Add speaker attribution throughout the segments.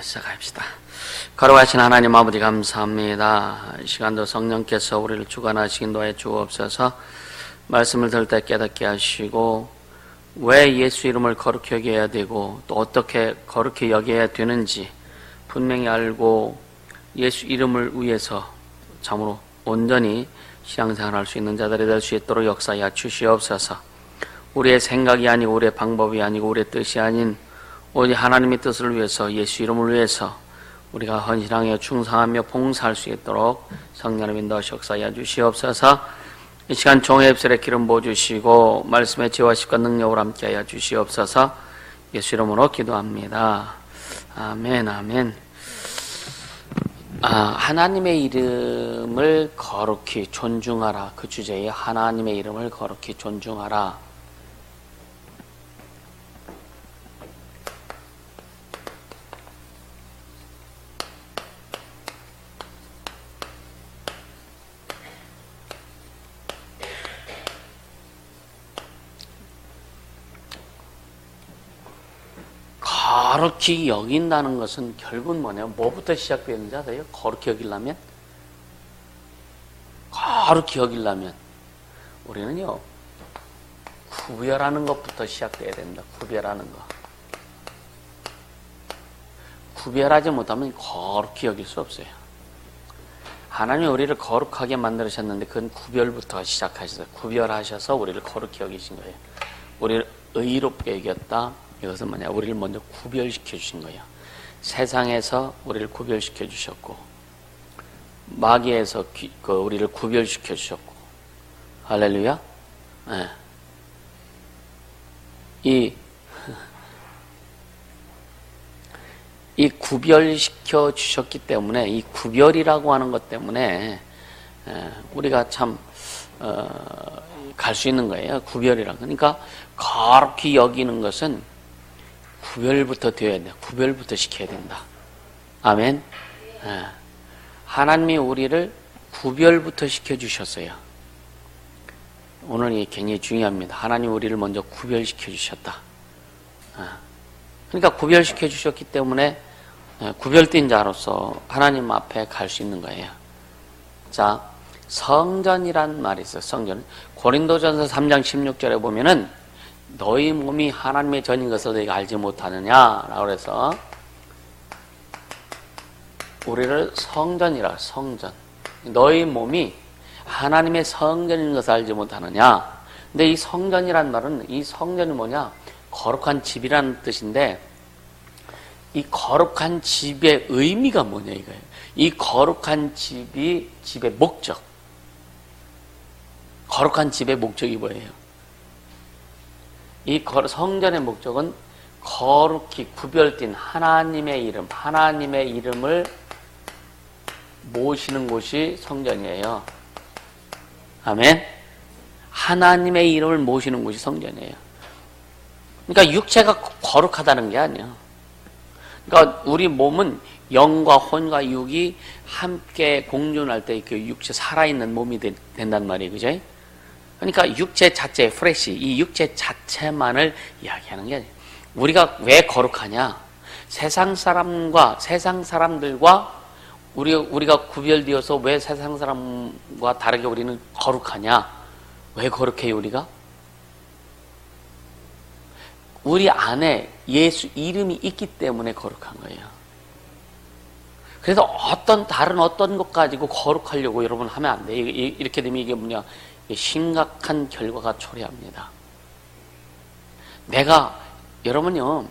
Speaker 1: 시작합시다. 거룩하신 하나님 아버지 감사합니다. 이 시간도 성령께서 우리를 주관하시기 인도하여 주옵소서. 말씀을 들을 때 깨닫게 하시고 왜 예수 이름을 거룩히 여겨야 되고 또 어떻게 거룩히 여겨야 되는지 분명히 알고 예수 이름을 위해서 참으로 온전히 신앙생활할 수 있는 자들이 될 수 있도록 역사하여 주시옵소서. 우리의 생각이 아니고 우리의 방법이 아니고 우리의 뜻이 아닌 오직 하나님의 뜻을 위해서 예수 이름을 위해서 우리가 헌신하여 충성하며 봉사할 수 있도록 성령의 인도하시 역사하여 주시옵소서. 이 시간 종의 입술에 기름 부어주시고 말씀의 지혜와 십과 능력으로 함께하여 주시옵소서. 예수 이름으로 기도합니다. 아멘 아멘. 하나님의 이름을 거룩히 존중하라. 그 주제에 하나님의 이름을 거룩히 존중하라. 거룩히 여긴다는 것은 결국은 뭐냐면 뭐부터 시작되는지 아세요? 거룩히 여기려면 우리는요 구별하는 것부터 시작돼야 됩니다. 구별하는 것. 구별하지 못하면 거룩히 여길 수 없어요. 하나님이 우리를 거룩하게 만들으셨는데 그건 구별부터 시작하셨어요. 구별하셔서 우리를 거룩히 여기신 거예요. 우리를 의롭게 여겼다. 이것은 뭐냐? 우리를 먼저 구별시켜 주신 거예요. 세상에서 우리를 구별시켜 주셨고 마귀에서 우리를 구별시켜 주셨고 할렐루야. 네. 이 구별시켜 주셨기 때문에 이 구별이라고 하는 것 때문에 우리가 참 갈 수 있는 거예요. 구별이란. 그러니까 거룩히 여기는 것은 구별부터 되어야 돼. 구별부터 시켜야 된다. 아멘. 하나님이 우리를 구별부터 시켜주셨어요. 오늘 이게 굉장히 중요합니다. 하나님이 우리를 먼저 구별시켜 주셨다. 그러니까 구별시켜 주셨기 때문에 구별된 자로서 하나님 앞에 갈 수 있는 거예요. 자, 성전이란 말이 있어요. 성전. 고린도전서 3장 16절에 보면은 너희 몸이 하나님의 전인 것을 너희가 알지 못하느냐라고 해서 우리를 성전이라. 성전. 너희 몸이 하나님의 성전인 것을 알지 못하느냐. 근데 이 성전이란 말은 이 성전이 뭐냐? 거룩한 집이라는 뜻인데 이 거룩한 집의 의미가 뭐냐 이거예요. 이 거룩한 집의 목적. 거룩한 집의 목적이 뭐예요? 이 성전의 목적은 거룩히 구별된 하나님의 이름, 하나님의 이름을 모시는 곳이 성전이에요. 아멘. 하나님의 이름을 모시는 곳이 성전이에요. 그러니까 육체가 거룩하다는 게 아니에요. 그러니까 우리 몸은 영과 혼과 육이 함께 공존할 때 그 육체 살아있는 몸이 된단 말이에요. 그죠? 그러니까 육체 자체, 프레시, 이 육체 자체만을 이야기하는 게 아니에요. 우리가 왜 거룩하냐? 세상 사람들과 우리가 구별되어서 왜 세상 사람과 다르게 우리는 거룩하냐? 왜 거룩해요, 우리가? 우리 안에 예수 이름이 있기 때문에 거룩한 거예요. 그래서 다른 어떤 것 가지고 거룩하려고 여러분 하면 안 돼요. 이렇게 되면 이게 뭐냐? 심각한 결과가 초래합니다. 여러분요,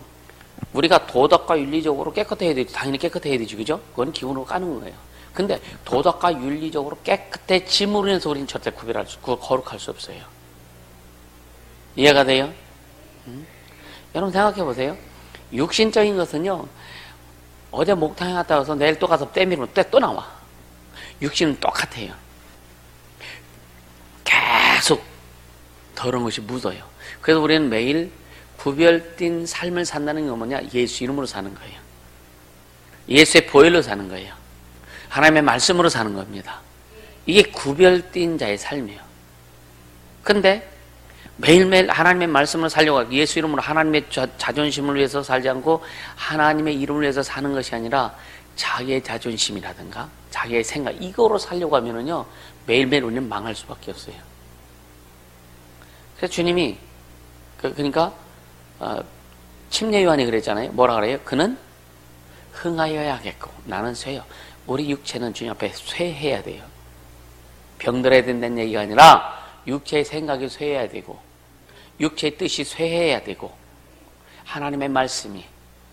Speaker 1: 우리가 도덕과 윤리적으로 깨끗해야 되지, 당연히 깨끗해야 되지, 그죠? 그건 기본으로 까는 거예요. 근데 도덕과 윤리적으로 깨끗해짐으로 인해서 우리는 절대 거룩할 수 없어요. 이해가 돼요? 여러분 생각해 보세요. 육신적인 것은요, 어제 목탕에 갔다 와서 내일 또 가서 때밀면 또 나와. 육신은 똑같아요. 계속 더러운 것이 묻어요. 그래서 우리는 매일 구별된 삶을 산다는 게 뭐냐? 예수 이름으로 사는 거예요. 예수의 보혈로 사는 거예요. 하나님의 말씀으로 사는 겁니다. 이게 구별된 자의 삶이에요. 근데 매일매일 하나님의 말씀을 살려고 하고 예수 이름으로 하나님의 자존심을 위해서 살지 않고 하나님의 이름을 위해서 사는 것이 아니라 자기의 자존심이라든가 자기의 생각 이거로 살려고 하면은요 매일매일 우리는 망할 수밖에 없어요. 그래서 주님이 그러니까 침례 요한이 그랬잖아요. 뭐라 그래요? 그는 흥하여야겠고 나는 쇠요. 우리 육체는 주님 앞에 쇠해야 돼요. 병들어야 된다는 얘기가 아니라 육체의 생각이 쇠해야 되고 육체의 뜻이 쇠해야 되고 하나님의 말씀이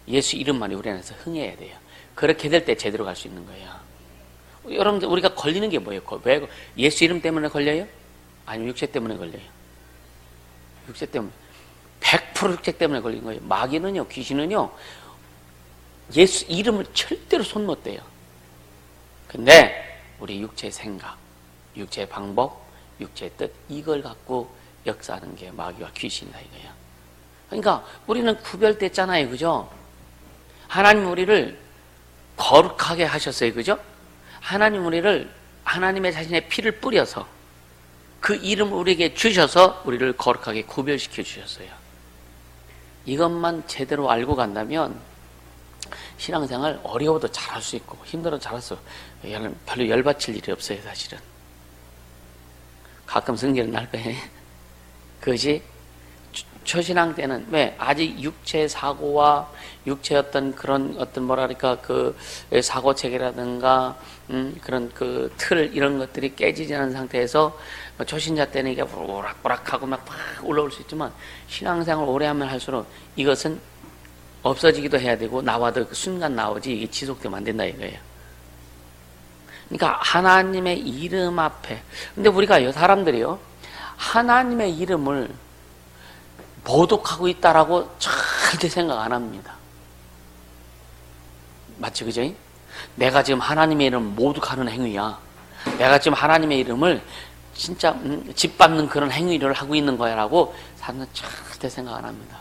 Speaker 1: 예수 이름만이 우리 안에서 흥해야 돼요. 그렇게 될 때 제대로 갈 수 있는 거예요. 여러분들 우리가 걸리는 게 뭐예요? 왜 예수 이름 때문에 걸려요? 아니면 육체 때문에 걸려요? 육체 때문에 100% 육체 때문에 걸린 거예요. 마귀는요, 귀신은요 예수 이름을 절대로 손 못 대요. 근데 우리 육체의 생각, 육체의 방법, 육체의 뜻 이걸 갖고 역사하는 게 마귀와 귀신이다 이거야. 그러니까 우리는 구별됐잖아요, 그죠? 하나님 우리를 거룩하게 하셨어요, 그죠? 하나님 우리를 하나님의 자신의 피를 뿌려서 그 이름을 우리에게 주셔서 우리를 거룩하게 구별시켜 주셨어요. 이것만 제대로 알고 간다면 신앙생활 어려워도 잘할 수 있고 힘들어도 잘할 수 있고 별로 열받칠 일이 없어요, 사실은. 가끔 승질은 날 거예요. 그것이 초신앙 때는 왜 아직 육체의 사고와 육체의 어떤 뭐랄까 그 사고 체계라든가 그런 그 틀 이런 것들이 깨지지 않은 상태에서 초신자 때는 이게 오락부락하고 막 올라올 수 있지만 신앙생활 오래 하면 할수록 이것은 없어지기도 해야 되고 나와도 그 순간 나오지 이게 지속되면 안 된다 이거예요. 그러니까 하나님의 이름 앞에 근데 우리가 사람들이요 하나님의 이름을 모독하고 있다라고 절대 생각 안 합니다. 맞지, 그죠? 내가 지금 하나님의 이름을 모독하는 행위야. 내가 지금 하나님의 이름을 진짜 짓밟는 그런 행위를 하고 있는 거야 라고 사람들은 절대 생각 안 합니다.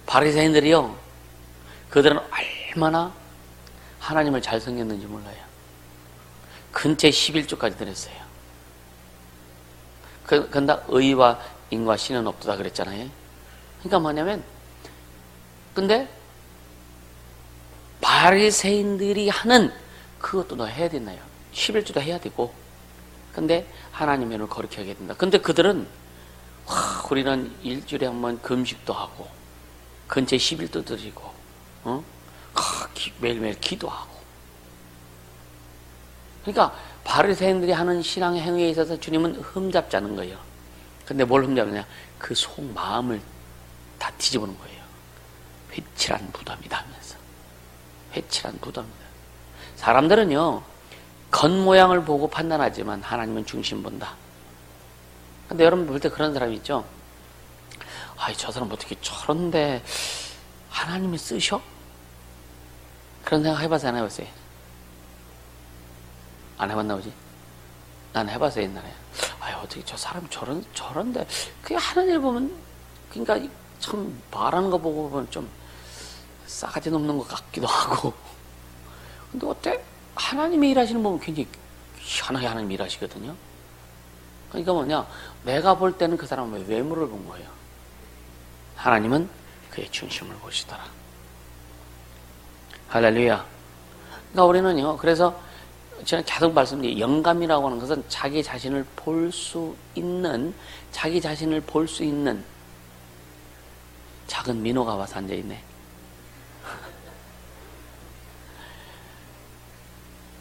Speaker 1: 바리새인들이요 그들은 얼마나 하나님을 잘 섬겼는지 몰라요. 근처에 11조까지 드렸어요. 근데 의와 인과 신은 없다 그랬잖아요. 그러니까 뭐냐면 근데 바리새인들이 하는 그것도 너 해야 되나요? 11조도 해야 되고 근데 하나님의 이름을 거룩히 하게 된다. 근데 그들은 우리는 일주일에 한 번 금식도 하고 근처에 11도 드리고 매일매일 기도하고 그러니까 바리새인들이 하는 신앙의 행위에 있어서 주님은 흠잡지 않은 거예요. 근데 뭘 흠잡느냐? 그 속마음을 다 뒤집어놓은 거예요. 회칠한 무덤이다 하면서. 회칠한 무덤이다. 사람들은요 겉모양을 보고 판단하지만 하나님은 중심 본다. 근데 여러분 볼 때 그런 사람이 있죠? 아이 저 사람 어떻게 저런데 하나님이 쓰셔? 그런 생각 해봐서 안 해봤어요? 안 해봤나 보지? 난 해봤어요 옛날에. 아유 어떻게 저 사람이 저런데 그게 하나님을 보면 그러니까 참 말하는 거 보고 보면 좀 싸가지 넘는 것 같기도 하고 근데 어때? 하나님이 일하시는 거 보면 굉장히 희한하게 하나님이 일하시거든요. 그러니까 뭐냐 내가 볼 때는 그 사람의 외모를 본 거예요. 하나님은 그의 중심을 보시더라. 할렐루야. 그러니까 우리는요 그래서 제가 계속 말씀드린 영감이라고 하는 것은 자기 자신을 볼 수 있는 작은 민호가 와서 앉아있네.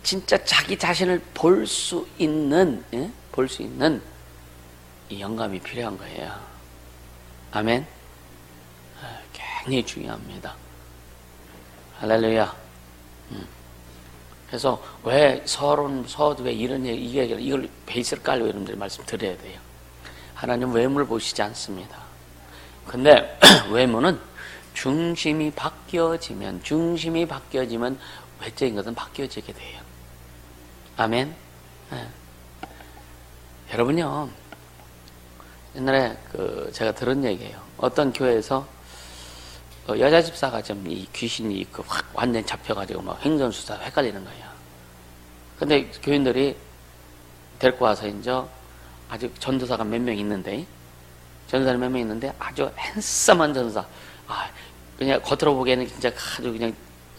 Speaker 1: 진짜 자기 자신을 볼 수 있는 이 영감이 필요한 거예요. 아멘. 굉장히 중요합니다. 할렐루야. 그래서 왜 서도 왜 이런 이걸 베이스를 깔고 여러분들이 말씀 드려야 돼요. 하나님 외모를 보시지 않습니다. 근데 외모는 중심이 바뀌어지면 외적인 것은 바뀌어지게 돼요. 아멘. 네. 여러분요 옛날에 제가 들은 얘기예요. 어떤 교회에서 여자 집사가 좀 이 귀신이 확 완전히 잡혀가지고 막 횡전수사 헷갈리는 거예요. 근데 교인들이 데리고 와서 이제 아주 전도사가 몇 명 있는데, 전도사는 몇 명 있는데 아주 핸섬한 전도사. 그냥 겉으로 보기에는 진짜 아주 그냥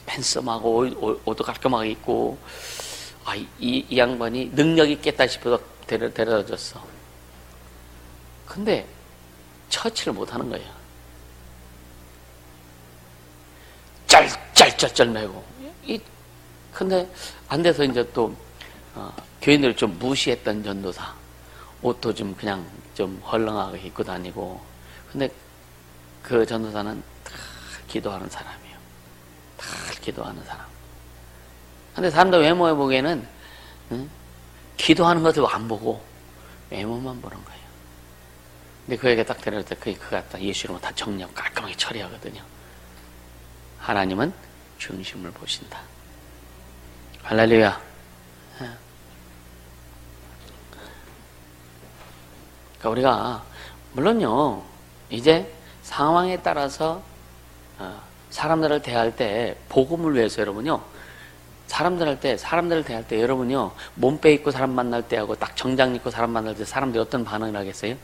Speaker 1: 핸섬하고 옷도 깔끔하게 입고, 이 양반이 능력 있겠다 싶어서 데려다 줬어. 근데 처치를 못하는 거예요. 짤짤짤짤매고. 근데 안 돼서 이제 또 교인들을 좀 무시했던 전도사. 옷도 좀 그냥 좀 헐렁하게 입고 다니고. 근데 그 전도사는 다 기도하는 사람이에요. 다 기도하는 사람. 근데 사람들 외모에 보기에는 기도하는 것을 안 보고 외모만 보는 거예요. 근데 그에게 딱 데려올 때 그가 딱 예수 이름으로 다 정리하고 깔끔하게 처리하거든요. 하나님은 중심을 보신다. 할렐루야. 그러니까 우리가 물론요 이제 상황에 따라서 사람들을 대할 때 복음을 위해서 여러분요 사람들을 대할 때 여러분요 몸빼 입고 사람 만날 때하고 딱 정장 입고 사람 만날 때 사람들이 어떤 반응을 하겠어요?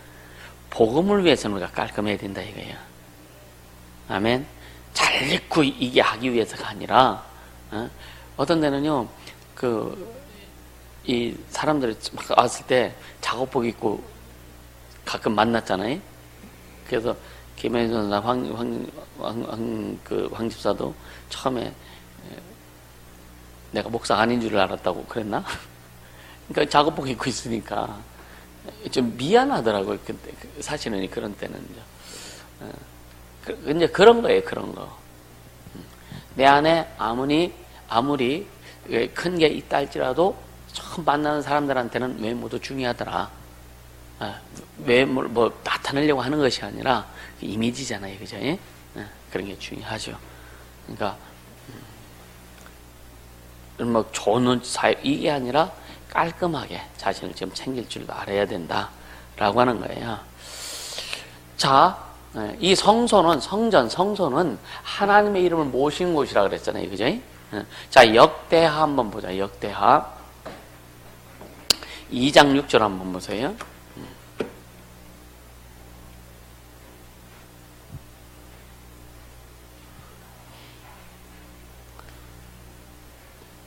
Speaker 1: 복음을 위해서는 우리가 깔끔해야 된다 이거예요. 아멘. 잘 입고 이게 하기 위해서가 아니라 어떤 데는요 이 사람들이 막 왔을 때 작업복 입고 가끔 만났잖아요. 그래서 김현희 선수나 황 집사도 처음에 내가 목사 아닌 줄 알았다고 그랬나? 그러니까 작업복 입고 있으니까 좀 미안하더라고요. 그때 사실은 그런 때는 이제 그런 거예요. 그런 거. 내 안에 아무리 큰 게 있다 할지라도 처음 만나는 사람들한테는 외모도 중요하더라. 외모를 뭐 나타내려고 하는 것이 아니라 이미지잖아요, 그죠? 그런 게 중요하죠. 그러니까 뭐 좋은 사회 이게 아니라 깔끔하게 자신을 좀 챙길 줄도 알아야 된다라고 하는 거예요. 자, 이 성소는 하나님의 이름을 모신 곳이라 그랬잖아요, 그죠? 자, 역대하 한번 보자. 역대하 2장 6절 한번 보세요.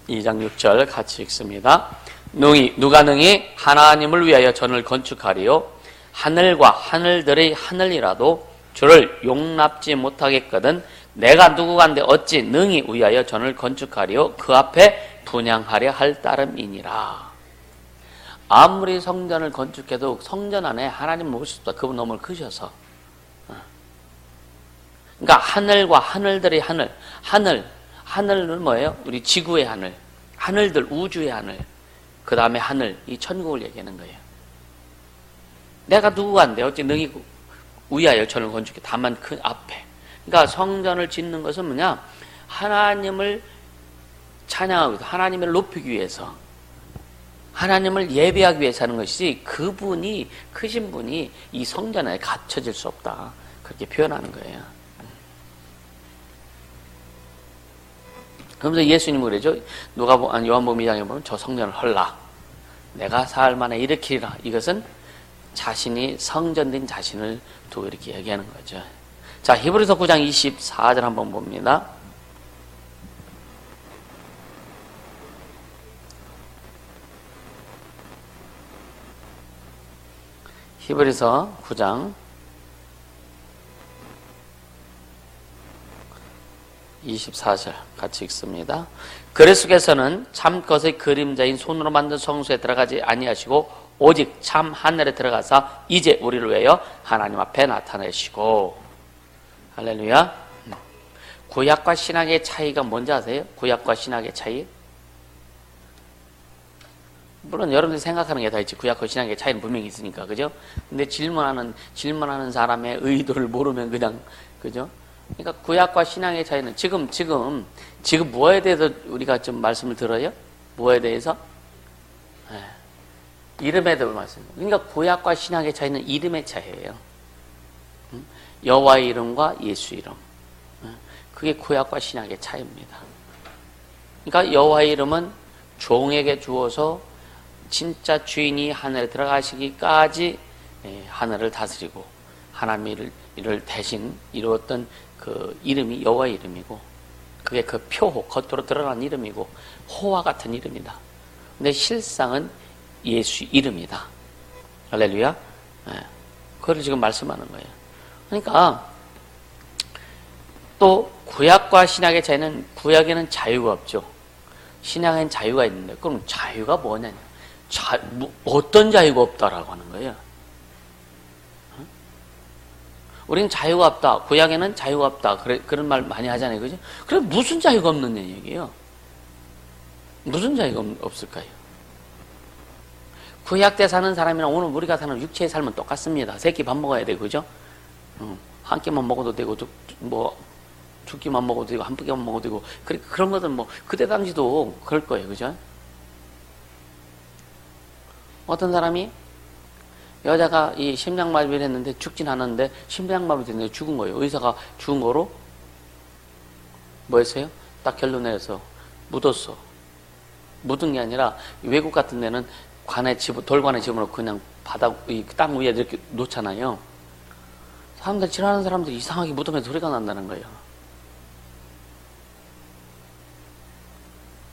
Speaker 1: 2장 6절 같이 읽습니다. 누가 능히 하나님을 위하여 전을 건축하리요? 하늘과 하늘들의 하늘이라도 주를 용납지 못하겠거든 내가 누구간데 어찌 능히 위하여 전을 건축하리요? 그 앞에 분향하려 할 따름이니라. 아무리 성전을 건축해도 성전 안에 하나님 모실 수 없다. 그분 너무 크셔서. 그러니까 하늘과 하늘들의 하늘은 뭐예요? 우리 지구의 하늘, 하늘들, 우주의 하늘, 그 다음에 하늘, 이 천국을 얘기하는 거예요. 내가 누구간데 어찌 능히 위하여 전을 건축해. 다만 그 앞에. 그러니까 성전을 짓는 것은 뭐냐? 하나님을 찬양하기 위해서, 하나님을 높이기 위해서, 하나님을 예배하기 위해서 하는 것이지 그분이, 크신 분이 이 성전 안에 갇혀질 수 없다. 그렇게 표현하는 거예요. 그러면서 예수님은 그러죠. 요한복음 2장에 보면 저 성전을 헐라. 내가 사흘 만에 일으키리라. 이것은 자신이 성전된 자신을 두고 이렇게 얘기하는 거죠. 자, 히브리서 9장 24절 한번 봅니다. 히브리서 9장 24절 같이 읽습니다. 그리스도께서는 참 것의 그림자인 손으로 만든 성소에 들어가지 아니하시고 오직 참 하늘에 들어가사 이제 우리를 위하여 하나님 앞에 나타내시고. 할렐루야. 구약과 신약의 차이가 뭔지 아세요? 구약과 신약의 차이? 물론 여러분들이 생각하는 게 다 있지. 구약과 신약의 차이는 분명히 있으니까, 그죠? 근데 질문하는 사람의 의도를 모르면 그냥, 그죠? 그러니까 구약과 신약의 차이는 지금 뭐에 대해서 우리가 좀 말씀을 들어요? 뭐에 대해서? 이름에 대해서 말씀. 그러니까 구약과 신약의 차이는 이름의 차이예요. 여호와의 이름과 예수 이름. 그게 구약과 신약의 차이입니다. 그러니까 여호와의 이름은 종에게 주어서 진짜 주인이 하늘에 들어가시기까지 하늘을 다스리고 하나님의 일을 대신 이루었던 그 이름이 여호와의 이름이고, 그게 그 표호, 겉으로 드러난 이름이고 호와 같은 이름이다. 근데 실상은 예수 이름이다. 할렐루야. 그걸 지금 말씀하는 거예요. 그러니까 또 구약과 신약의 차이는, 구약에는 자유가 없죠. 신약에는 자유가 있는데, 그럼 자유가 뭐냐? 어떤 자유가 없다라고 하는 거예요. 우리는 자유가 없다. 구약에는 자유가 없다. 그런 말 많이 하잖아요. 그죠? 그럼 무슨 자유가 없는 얘기예요? 무슨 자유가 없을까요? 구약 때 사는 사람이랑 오늘 우리가 사는 육체의 삶은 똑같습니다. 세 끼 밥 먹어야 되고, 그죠? 한 끼만 먹어도 되고, 두 끼만 먹어도 되고, 한 끼만 먹어도 되고, 그런 것은 그때 당시도 그럴 거예요. 그죠? 어떤 사람이 여자가 이 심장마비를 했는데 죽진 않았는데 심장마비 됐는데 죽은 거예요. 의사가 죽은 거로 뭐 했어요? 딱 결론 내서 묻었어. 묻은 게 아니라 외국 같은 데는 돌관에 집어넣고 그냥 땅 위에 이렇게 놓잖아요. 사람들, 지나가는 사람들 이상하게 묻으면 소리가 난다는 거예요.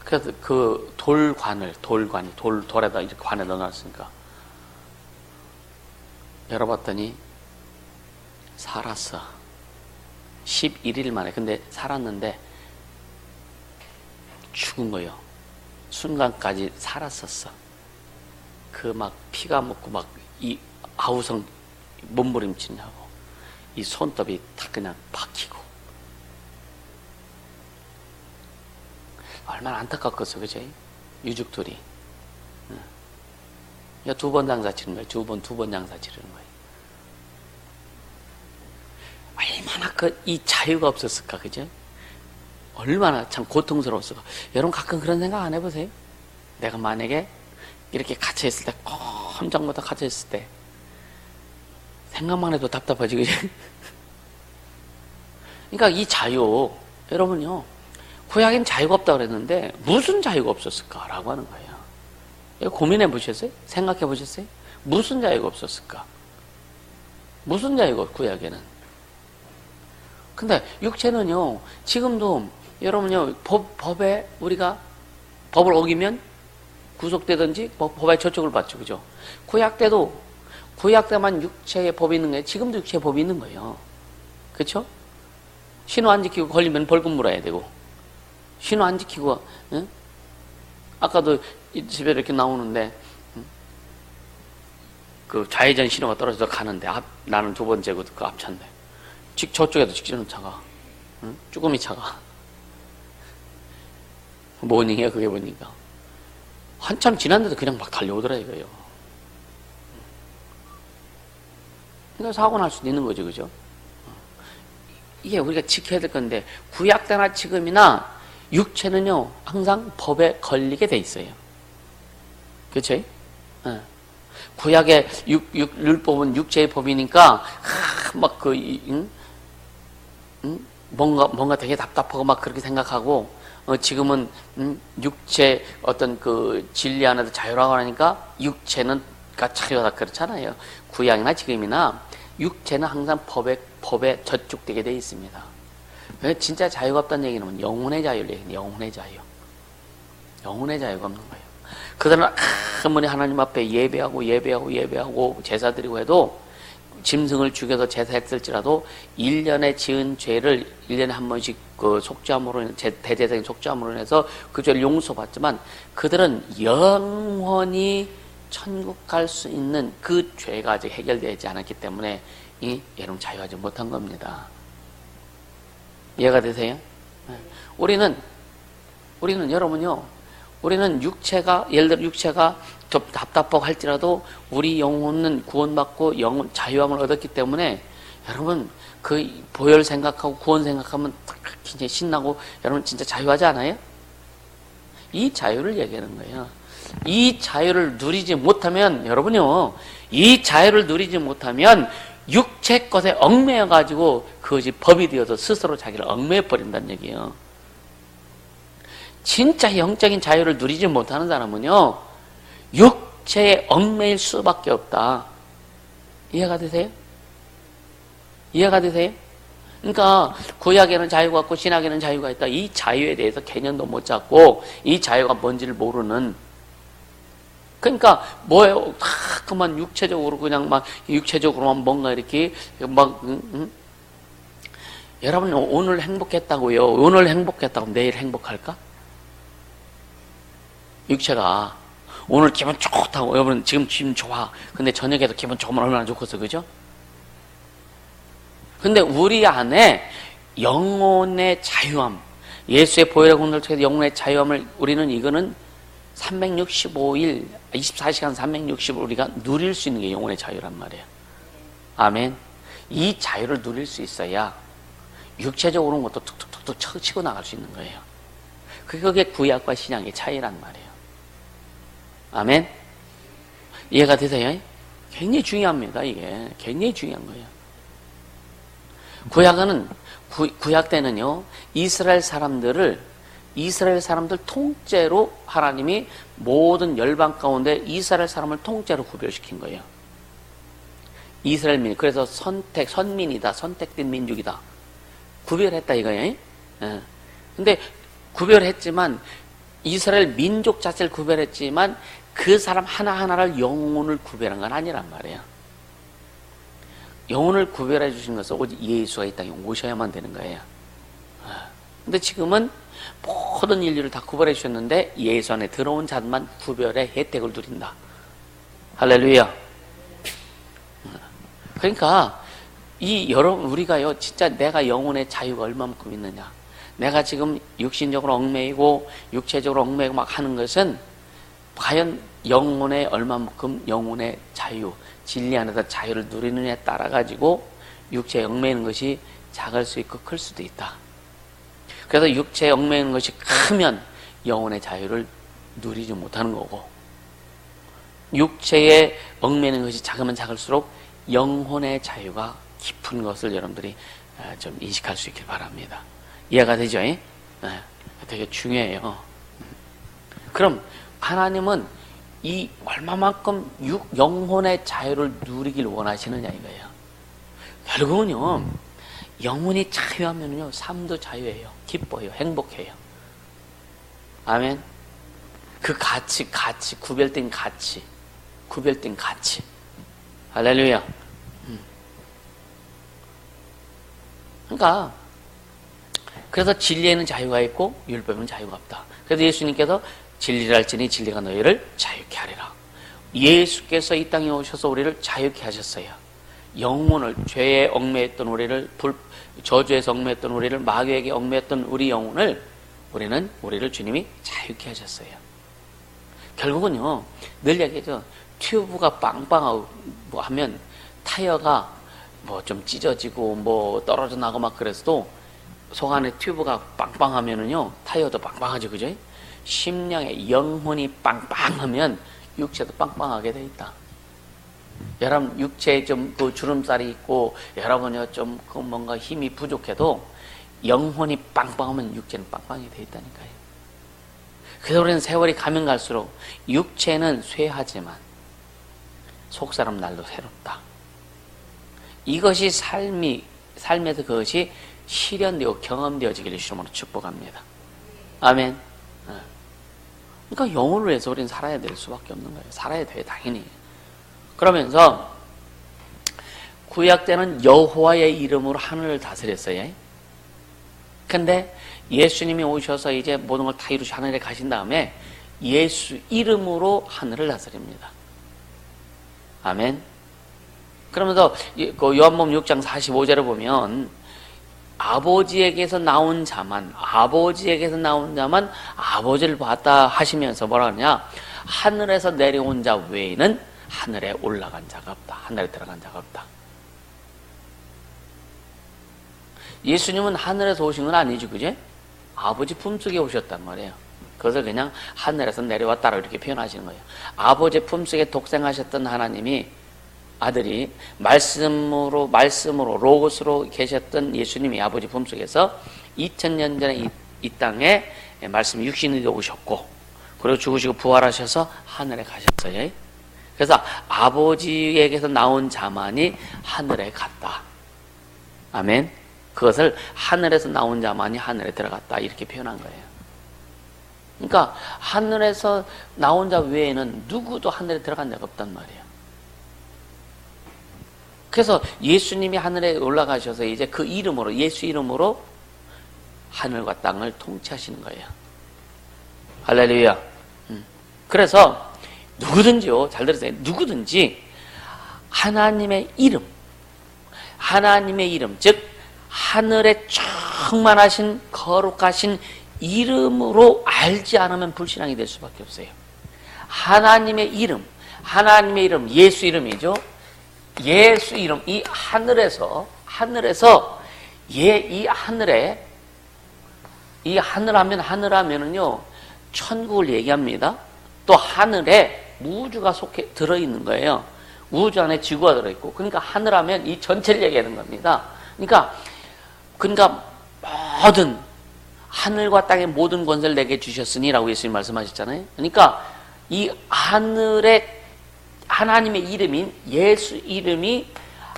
Speaker 1: 그래서 그 돌에다 이렇게 관에 넣어놨으니까 열어봤더니 살았어. 11일 만에. 근데 살았는데 죽은 거예요. 순간까지 살았었어. 그 피가 묻고 이 아우성 몸부림치냐고 이 손톱이 다 그냥 박히고. 얼마나 안타깝겠어, 그지? 유족들이. 두 번 장사 치는 거예요. 두 번 장사 치르는 거예요. 얼마나 이 자유가 없었을까, 그죠? 얼마나 참 고통스러웠을까. 여러분 가끔 그런 생각 안 해보세요? 내가 만약에 이렇게 갇혀있을 때, 함정보다 갇혀있을 때, 생각만 해도 답답하지, 그지? 그러니까 이 자유, 여러분요, 구약엔 자유가 없다고 그랬는데, 무슨 자유가 없었을까라고 하는 거예요. 고민해 보셨어요? 생각해 보셨어요? 무슨 자유가 없었을까? 무슨 자유가 구약에는? 근데 육체는요, 지금도 여러분요, 법에 우리가 법을 어기면 구속되든지 법의 저촉을 받죠. 그죠? 구약 때만 육체의 법이 있는 거예요. 지금도 육체의 법이 있는 거예요. 그렇죠? 신호 안 지키고 걸리면 벌금 물어야 되고, 신호 안 지키고, 응? 아까도 집에 이렇게 나오는데, 그 좌회전 신호가 떨어져서 가는데, 나는 두 번째고 그 앞차인데, 저쪽에도 직진은 차가, 응? 쭈꾸미 차가. 모닝이야, 그게 보니까. 한참 지났는데도 그냥 막 달려오더라, 이거요. 그러니까 사고 날 수도 있는 거죠, 그죠? 이게 우리가 지켜야 될 건데, 구약 때나 지금이나 육체는요, 항상 법에 걸리게 돼 있어요. 그렇죠? 구약의 율법은 육체의 법이니까, 뭔가 되게 답답하고 막 그렇게 생각하고, 지금은, 육체 어떤 그 진리 안에서 자유라고 하니까, 육체는 자유하다 그렇잖아요. 구약이나 지금이나, 육체는 항상 법에 저촉되게 돼 있습니다. 진짜 자유가 없다는 얘기는 영혼의 자유를 얘기해요. 영혼의 자유. 영혼의 자유가 없는 거예요. 그들은 아무리 하나님 앞에 예배하고 제사 드리고 해도, 짐승을 죽여서 제사했을지라도 1년에 지은 죄를 1년에 한 번씩 그 속죄함으로, 대제사장의 속죄함으로 인해서 그 죄를 용서받지만, 그들은 영원히 천국 갈 수 있는 그 죄가 아직 해결되지 않았기 때문에 여러분 자유하지 못한 겁니다. 이해가 되세요? 우리는 여러분요, 우리는 예를 들어 육체가 좀 답답하고 할지라도 우리 영혼은 구원받고 자유함을 얻었기 때문에, 여러분 그 보혈 생각하고 구원 생각하면 굉장히 신나고, 여러분 진짜 자유하지 않아요? 이 자유를 얘기하는 거예요. 이 자유를 누리지 못하면, 여러분요, 이 자유를 누리지 못하면 육체 것에 얽매여 가지고 그것이 법이 되어서 스스로 자기를 얽매여 버린다는 얘기예요. 진짜 영적인 자유를 누리지 못하는 사람은요, 육체에 얽매일 수밖에 없다. 이해가 되세요? 이해가 되세요? 그러니까 구약에는 자유가 있고 신약에는 자유가 있다. 이 자유에 대해서 개념도 못 잡고 이 자유가 뭔지를 모르는, 그러니까 뭐예요? 그만 육체적으로 그냥 막 육체적으로만 뭔가 이렇게 막 여러분 오늘 행복했다고요. 오늘 행복했다고 내일 행복할까? 육체가 오늘 기분 좋다고, 여러분 지금 기분 좋아. 근데 저녁에도 기분 좋으면 얼마나 좋겠어, 그죠? 근데 우리 안에 영혼의 자유함, 예수의 보혈의 공로를 통해서 영혼의 자유함을 우리는 이거는 365일, 24시간 365일 우리가 누릴 수 있는 게 영혼의 자유란 말이에요. 아멘. 이 자유를 누릴 수 있어야 육체적으로는 것도 툭툭툭툭 치고 나갈 수 있는 거예요. 그게 구약과 신약의 차이란 말이에요. 아멘. 이해가 되세요? 굉장히 중요합니다. 이게 굉장히 중요한 거예요. 구약 때는요, 이스라엘 사람들 통째로 하나님이 모든 열방 가운데 이스라엘 사람을 통째로 구별시킨 거예요. 이스라엘 민, 그래서 선민이다, 선택된 민족이다. 구별했다 이거예요. 예. 근데 구별했지만, 이스라엘 민족 자체를 구별했지만, 그 사람 하나하나를 영혼을 구별한 건 아니란 말이에요. 영혼을 구별해 주신 것은 오직 예수가 이 땅에 오셔야만 되는 거예요. 근데 지금은 모든 인류를 다 구별해 주셨는데 예수 안에 들어온 자만 구별의 혜택을 누린다. 할렐루야. 그러니까 여러분 우리가요, 진짜 내가 영혼의 자유가 얼마만큼 있느냐, 내가 지금 육신적으로 얽매이고 육체적으로 얽매이고 막 하는 것은 과연 영혼의 얼마만큼 영혼의 자유, 진리 안에서 자유를 누리느냐에 따라 가지고 육체에 얽매이는 것이 작을 수 있고 클 수도 있다. 그래서 육체에 얽매이는 것이 크면 영혼의 자유를 누리지 못하는 거고, 육체에 얽매이는 것이 작으면 작을수록 영혼의 자유가 깊은 것을 여러분들이 좀 인식할 수 있길 바랍니다. 이해가 되죠? 네. 되게 중요해요. 그럼 하나님은 이 얼마만큼 영혼의 자유를 누리길 원하시느냐 이거예요. 결국은요, 영혼이 자유하면요, 삶도 자유해요. 기뻐요. 행복해요. 아멘. 그 가치, 구별된 가치. 할렐루야. 그러니까, 그래서 진리에는 자유가 있고, 율법에는 자유가 없다. 그래서 예수님께서 진리를 알지니 진리가 너희를 자유케 하리라. 예수께서 이 땅에 오셔서 우리를 자유케 하셨어요. 영혼을, 죄에 얽매였던 우리를, 저주에서 얽매였던 우리를, 마귀에게 얽매였던 우리 영혼을, 우리를 주님이 자유케 하셨어요. 결국은요, 늘 얘기하죠. 튜브가 빵빵하고 뭐 하면 타이어가 뭐 좀 찢어지고 뭐 떨어져 나고 막 그래서도 속 안에 튜브가 빵빵하면은요, 타이어도 빵빵하죠, 그죠? 심령의 영혼이 빵빵하면 육체도 빵빵하게 돼 있다. 여러분 육체에 좀 그 주름살이 있고 여러분이 좀 그 뭔가 힘이 부족해도 영혼이 빵빵하면 육체는 빵빵히 돼 있다니까요. 그래서 우리는 세월이 가면 갈수록 육체는 쇠하지만 속사람 날도 새롭다. 이것이 삶에서 그것이 실현되고 경험되어지기를 주님으로 축복합니다. 아멘. 그러니까 영혼을 위해서 우리는 살아야 될 수밖에 없는 거예요. 살아야 돼요, 당연히. 그러면서 구약 때는 여호와의 이름으로 하늘을 다스렸어요. 근데 예수님이 오셔서 이제 모든 걸 다 이루시 하늘에 가신 다음에 예수 이름으로 하늘을 다스립니다. 아멘. 그러면서 그 요한복음 6장 45절을 보면 아버지에게서 나온 자만 아버지를 봤다 하시면서 뭐라 하느냐, 하늘에서 내려온 자 외에는 하늘에 올라간 자가 없다. 하늘에 들어간 자가 없다. 예수님은 하늘에서 오신 건 아니죠, 그제? 아버지 품속에 오셨단 말이에요. 그것을 그냥 하늘에서 내려왔다라고 이렇게 표현하시는 거예요. 아버지 품속에 독생하셨던 하나님이 아들이 말씀으로 로고스로 계셨던 예수님이 아버지 품속에서 2000년 전에 이 땅에 말씀이 육신이 되어 오셨고, 그리고 죽으시고 부활하셔서 하늘에 가셨어요. 그래서 아버지에게서 나온 자만이 하늘에 갔다. 아멘. 그것을 하늘에서 나온 자만이 하늘에 들어갔다. 이렇게 표현한 거예요. 그러니까 하늘에서 나온 자 외에는 누구도 하늘에 들어간 자가 없단 말이에요. 그래서 예수님이 하늘에 올라가셔서 이제 그 이름으로, 예수 이름으로 하늘과 땅을 통치하시는 거예요. 할렐루야. 그래서 누구든지요, 잘 들으세요. 누구든지 하나님의 이름, 즉 하늘에 충만하신 거룩하신 이름으로 알지 않으면 불신앙이 될 수밖에 없어요. 하나님의 이름, 예수 이름이죠. 예수 이름, 이 하늘에서 이 하늘 하면은요, 천국을 얘기합니다. 또 하늘에 우주가 들어있는 거예요. 우주 안에 지구가 들어있고, 그러니까 하늘하면 이 전체를 얘기하는 겁니다. 그러니까 모든 하늘과 땅의 모든 권세를 내게 주셨으니라고 예수님 말씀하셨잖아요. 그러니까 이 하늘에 하나님의 이름인 예수 이름이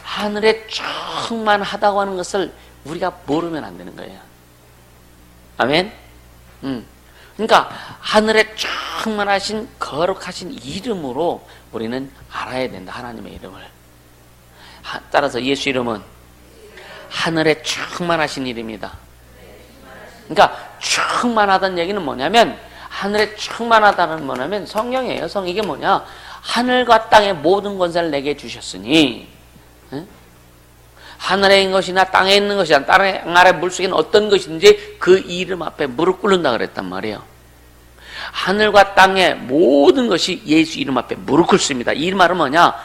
Speaker 1: 하늘에 충만하다고 하는 것을 우리가 모르면 안 되는 거예요. 아멘. 그러니까 하늘에 충만하신 거룩하신 이름으로 우리는 알아야 된다. 하나님의 이름을. 따라서 예수 이름은 하늘에 충만하신 이름이다. 그러니까 충만하다는 얘기는 뭐냐면, 하늘에 충만하다는 뭐냐면 성경이에요. 이게 뭐냐? 하늘과 땅의 모든 권세를 내게 주셨으니, 하늘에 있는 것이나 땅에 있는 것이나 땅 아래 물속에 있는 어떤 것인지 그 이름 앞에 무릎 꿇는다 그랬단 말이에요. 하늘과 땅의 모든 것이 예수 이름 앞에 무릎 꿇습니다. 이 말은 뭐냐?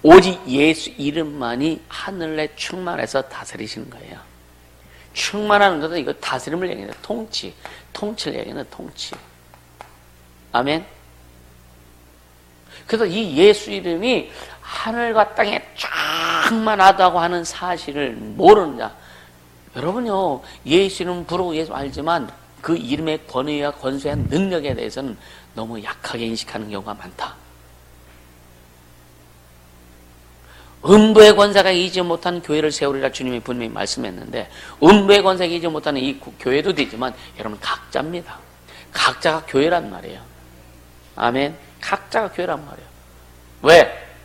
Speaker 1: 오직 예수 이름만이 하늘에 충만해서 다스리시는 거예요. 충만하는 것은 이거 다스림을 얘기해요. 통치를 얘기해요. 통치. 아멘. 그래서 이 예수 이름이 하늘과 땅에 충만하다고 하는 사실을 모르는 자. 여러분요, 예수 이름 부르고 예수 알지만 그 이름의 권위와 권세와 능력에 대해서는 너무 약하게 인식하는 경우가 많다. 음부의 권세가 이기지 못한 교회를 세우리라 주님이 분명히 말씀했는데, 음부의 권세가 이기지 못하는 이 교회도 되지만 여러분 각자입니다. 각자가 교회란 말이에요. 아멘. 각자가 교회란 말이에요.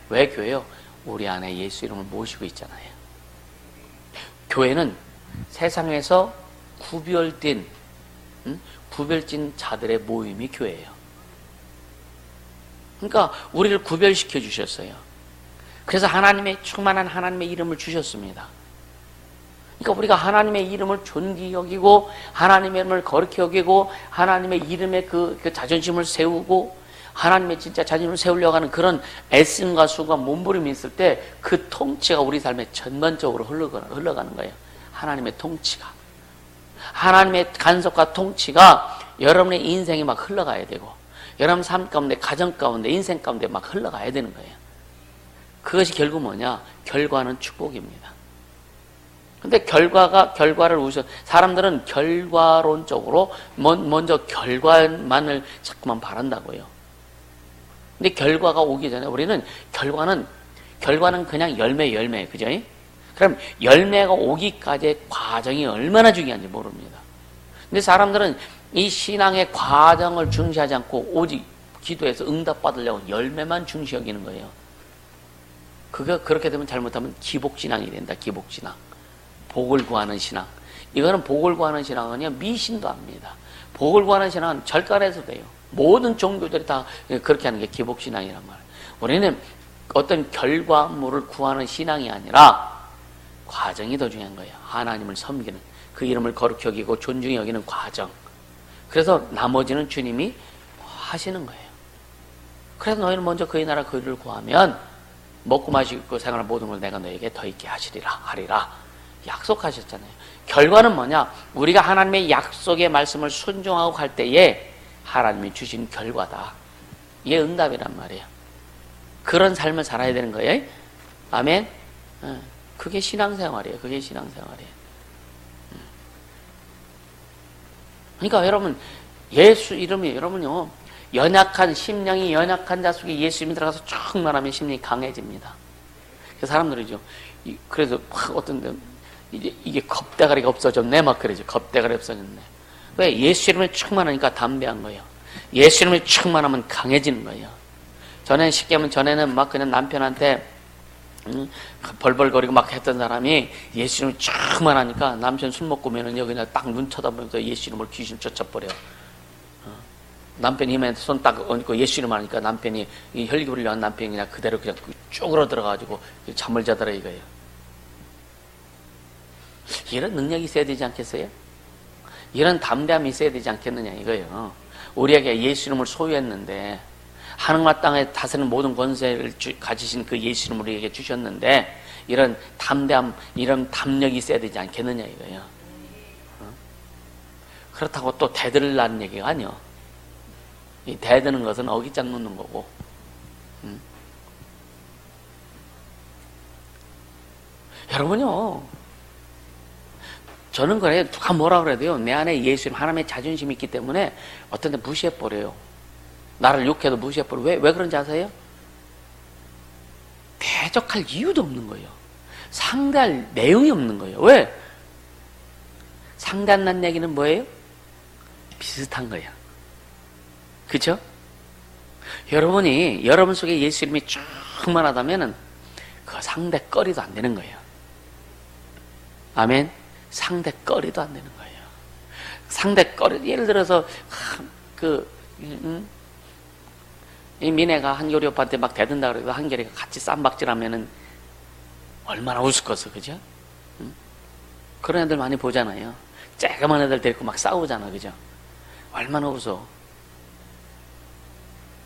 Speaker 1: 왜 교회요? 우리 안에 예수 이름을 모시고 있잖아요. 교회는 세상에서 구별진 자들의 모임이 교회예요. 그러니까 우리를 구별시켜 주셨어요. 그래서 하나님의 충만한 하나님의 이름을 주셨습니다. 그러니까 우리가 하나님의 이름을 존귀히 여기고, 하나님의 이름을 거룩히 여기고, 하나님의 이름에 그 자존심을 세우고, 하나님의 진짜 자존심을 세우려고 하는 그런 애씀과 수고와 몸부림이 있을 때 그 통치가 우리 삶에 전반적으로 흘러가는 거예요. 하나님의 통치가. 하나님의 간섭과 통치가 여러분의 인생에 막 흘러가야 되고, 여러분 삶 가운데, 가정 가운데, 인생 가운데 막 흘러가야 되는 거예요. 그것이 결국 뭐냐? 결과는 축복입니다. 근데 결과를 사람들은 결과론적으로 먼저 결과만을 자꾸만 바란다고요. 근데 결과가 오기 전에 우리는 결과는 그냥 열매, 그죠? 그럼 열매가 오기까지의 과정이 얼마나 중요한지 모릅니다. 근데 사람들은 이 신앙의 과정을 중시하지 않고 오직 기도해서 응답받으려고 열매만 중시 여기는 거예요. 그렇게 되면 잘못하면 기복신앙이 된다. 기복신앙. 복을 구하는 신앙. 이거는 복을 구하는 신앙은 아니야. 미신도 합니다. 복을 구하는 신앙은 절간에서 돼요. 모든 종교들이 다 그렇게 하는 게 기복신앙이란 말이에요. 우리는 어떤 결과물을 구하는 신앙이 아니라 과정이 더 중요한 거예요. 하나님을 섬기는, 그 이름을 거룩히 여기고 존중히 여기는 과정. 그래서 나머지는 주님이 하시는 거예요. 그래서 너희는 먼저 그의 나라 그 일을 구하면 먹고 마시고 생활하는 모든 걸 내가 너에게 더 있게 하리라 약속하셨잖아요. 결과는 뭐냐? 우리가 하나님의 약속의 말씀을 순종하고 갈 때에 하나님이 주신 결과다. 이게 응답이란 말이에요. 그런 삶을 살아야 되는 거예요. 아멘. 그게 신앙생활이에요. 그러니까 여러분, 예수 이름이, 여러분요, 연약한 심령이 연약한 자 속에 예수님이 들어가서 충만하면 심령이 강해집니다. 그 사람들이죠. 그래서 어떤 데 이게 겁대가리가 없어졌네 막 그러죠. 겁대가리 없어졌네. 왜? 예수 이름을 충만하니까 담대한 거예요. 예수 이름을 충만하면 강해지는 거예요. 전에는 쉽게 하면 전에는 막 그냥 남편한테 벌벌거리고 막 했던 사람이 예수 이름을 충만하니까 남편 술 먹고 오면은요 그냥 딱 눈 쳐다보면서 예수 이름을 귀신 쫓아버려. 남편이 힘에 손 딱 얹고 예수 이름 하니까 남편이 이 혈기를 위한 남편이 그냥 그대로 그냥 쪼그러 들어가지고 잠을 자더라 이거예요. 이런 능력이 있어야 되지 않겠어요? 이런 담대함이 있어야 되지 않겠느냐 이거예요. 우리에게 예수 이름을 소유했는데 하늘과 땅에 다스리는 모든 권세를 가지신 그 예수 이름을 우리에게 주셨는데 이런 담대함, 이런 담력이 있어야 되지 않겠느냐 이거예요. 그렇다고 또 대들라는 얘기가 아니요. 이 대드는 것은 어깃장 놓는 거고. 여러분요, 저는 그래요. 누가 뭐라 그래도요, 내 안에 예수님 하나님의 자존심이 있기 때문에 어떤 데 무시해버려요. 나를 욕해도 무시해버려요. 왜 그런지 아세요? 대적할 이유도 없는 거예요. 상대할 내용이 없는 거예요. 왜? 상대한다는 얘기는 뭐예요? 비슷한 거예요. 그렇죠? 여러분이 여러분 속에 예수 이름이 충만하다면은 그 상대거리도 안 되는 거예요. 아멘. 상대거리도 안 되는 거예요. 상대거리, 예를 들어서 이 미네가 한결이 오빠한테 막 대든다 그래도 한결이가 같이 쌈박질하면은 얼마나 웃을 것을, 그죠? 그런 애들 많이 보잖아요. 쬐그만 애들 데리고 막 싸우잖아, 그죠? 얼마나 웃어.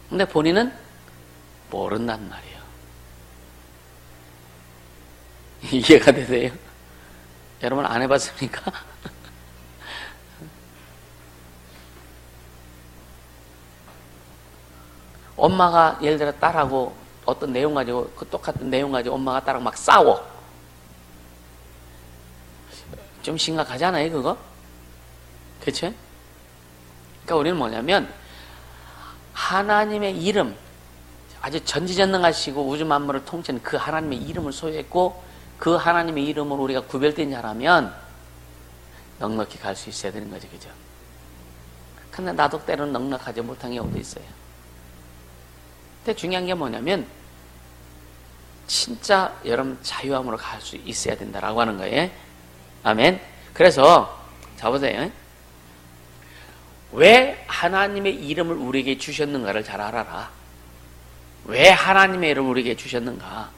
Speaker 1: 근데 본인은 모른단 말이에요. 이해가 되세요? 여러분 안 해봤습니까? 엄마가 예를 들어 딸하고 어떤 내용 가지고 그 똑같은 내용 가지고 엄마가 딸하고 막 싸워. 좀 심각하잖아요 그거? 그쵸? 그러니까 우리는 뭐냐면 하나님의 이름, 아주 전지전능하시고 우주 만물을 통치하는 그 하나님의 이름을 소유했고 그 하나님의 이름으로 우리가 구별된 자라면 넉넉히 갈 수 있어야 되는 거죠. 그죠? 근데 나도 때로는 넉넉하지 못한 게 어디 있어요. 근데 중요한 게 뭐냐면 진짜 여러분 자유함으로 갈 수 있어야 된다라고 하는 거예요. 아멘. 그래서 자 보세요. 왜 하나님의 이름을 우리에게 주셨는가를 잘 알아라. 왜 하나님의 이름을 우리에게 주셨는가?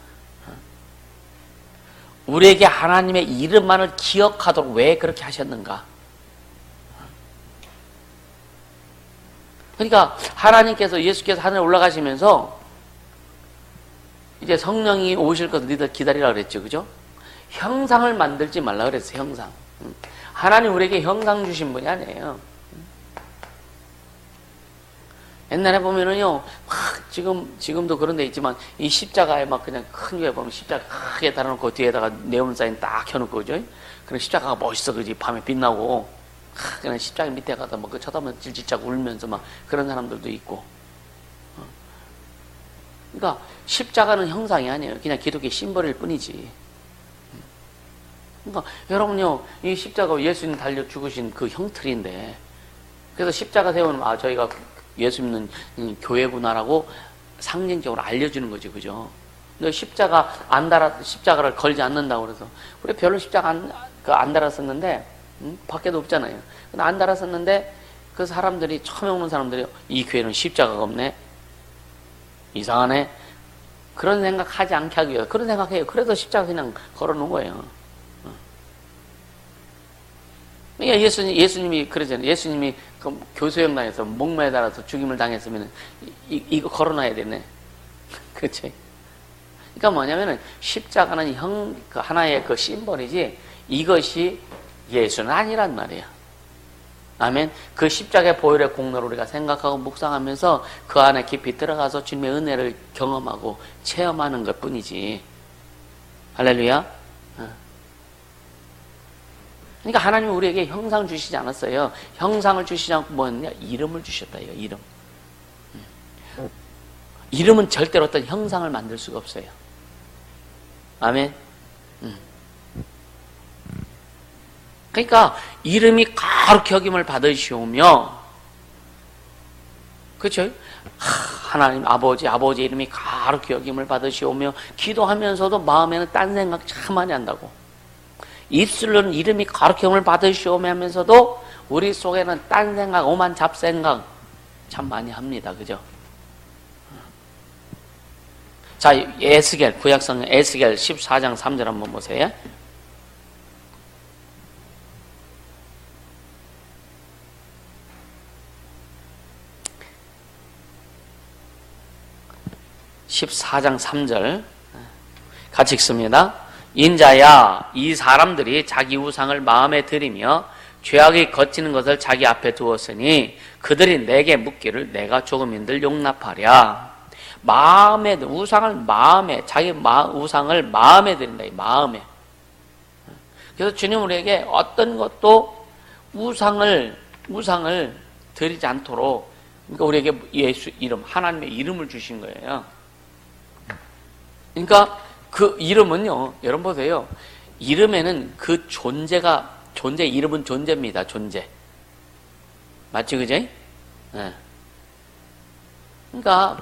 Speaker 1: 우리에게 하나님의 이름만을 기억하도록 왜 그렇게 하셨는가? 그러니까 하나님께서 예수께서 하늘에 올라가시면서 이제 성령이 오실 것을 너희들 기다리라 그랬죠. 그죠? 형상을 만들지 말라 그랬어요. 형상. 하나님 우리에게 형상 주신 분이 아니에요. 옛날에 보면은요, 막 지금도 그런 데 있지만 이 십자가에 막 그냥 큰 교회 보면 십자가 크게 달아놓고 뒤에다가 네온 사인 딱 켜놓고 그죠? 그럼 십자가가 멋있어 그지? 밤에 빛나고 그냥 십자가 밑에 가서 뭐 그 쳐다보면 질질짝 울면서 막 그런 사람들도 있고. 그러니까 십자가는 형상이 아니에요. 그냥 기독교의 심벌일 뿐이지. 그러니까 여러분요, 이 십자가 예수님 달려 죽으신 그 형틀인데, 그래서 십자가 세우는 저희가 예수 믿는 교회구나라고 상징적으로 알려주는 거죠, 그죠? 근데 십자가를 걸지 않는다고 그래서 우리 별로 십자가 안 달았었는데 밖에도 없잖아요. 근데 안 달았었는데 그 사람들이 처음에 오는 사람들이 이 교회는 십자가가 없네, 이상하네, 그런 생각하지 않게 하기 위해서 그런 생각해요. 그래서 십자가 그냥 걸어놓은 거예요. 그러니까 예수님이 그러잖아요. 예수님이 그 교수형당에서 목매에 달아서 죽임을 당했으면 이거 걸어놔야 되네. 그렇지? 그러니까 뭐냐면은 십자가는 그 하나의 그 심벌이지 이것이 예수는 아니란 말이야. 아멘. 그 십자가의 보혈의 공로를 우리가 생각하고 묵상하면서 그 안에 깊이 들어가서 주님의 은혜를 경험하고 체험하는 것 뿐이지. 할렐루야. 그러니까 하나님은 우리에게 형상 주시지 않았어요. 형상을 주시지 않고 뭐였냐? 이름을 주셨다. 이거 이름. 이름은 절대로 어떤 형상을 만들 수가 없어요. 아멘. 그러니까 이름이 거룩히 여김을 받으시오며, 그렇죠? 하나님 아버지 이름이 거룩히 여김을 받으시오며, 기도하면서도 마음에는 딴 생각 참 많이 한다고. 입술로는 이름이 거룩히 여김을 받으시오며 하면서도 우리 속에는 딴 생각, 오만 잡생각 참 많이 합니다. 그죠? 자, 에스겔, 구약성경 에스겔 14장 3절 한번 보세요. (14장 3절) 같이 읽습니다. 인자야, 이 사람들이 자기 우상을 마음에 들이며 죄악이 거치는 것을 자기 앞에 두었으니 그들이 내게 묻기를 내가 조금인들 용납하랴. 마음에, 우상을 마음에, 자기 우상을 마음에 들인다. 마음에. 그래서 주님 우리에게 어떤 것도 우상을 드리지 않도록, 그러니까 우리에게 예수 이름, 하나님의 이름을 주신 거예요. 그러니까 그 이름은요, 여러분 보세요. 이름에는 그 이름은 존재입니다. 존재. 맞지, 그제? 네. 그러니까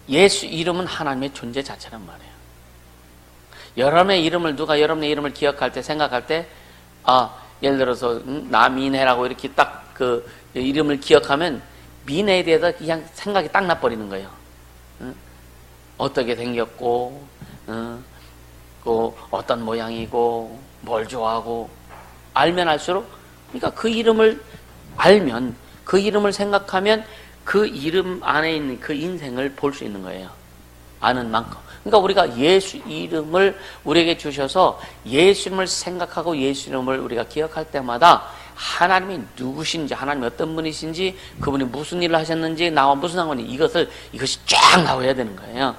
Speaker 1: 예수 이름은 하나님의 존재 자체란 말이에요. 여러분의 이름을 기억할 때, 생각할 때, 예를 들어서 나민혜라고 이렇게 딱 그 이름을 기억하면 민혜에 대해서 그냥 생각이 딱 나버리는 거예요. 어떻게 생겼고, 어떤 모양이고, 뭘 좋아하고, 알면 알수록, 그러니까 그 이름을 알면, 그 이름을 생각하면 그 이름 안에 있는 그 인생을 볼 수 있는 거예요. 아는 만큼. 그러니까 우리가 예수 이름을 우리에게 주셔서 예수 이름을 생각하고 예수 이름을 우리가 기억할 때마다 하나님이 누구신지, 하나님이 어떤 분이신지, 그분이 무슨 일을 하셨는지, 나와 무슨 상관이, 이것이 쫙 나와야 되는 거예요.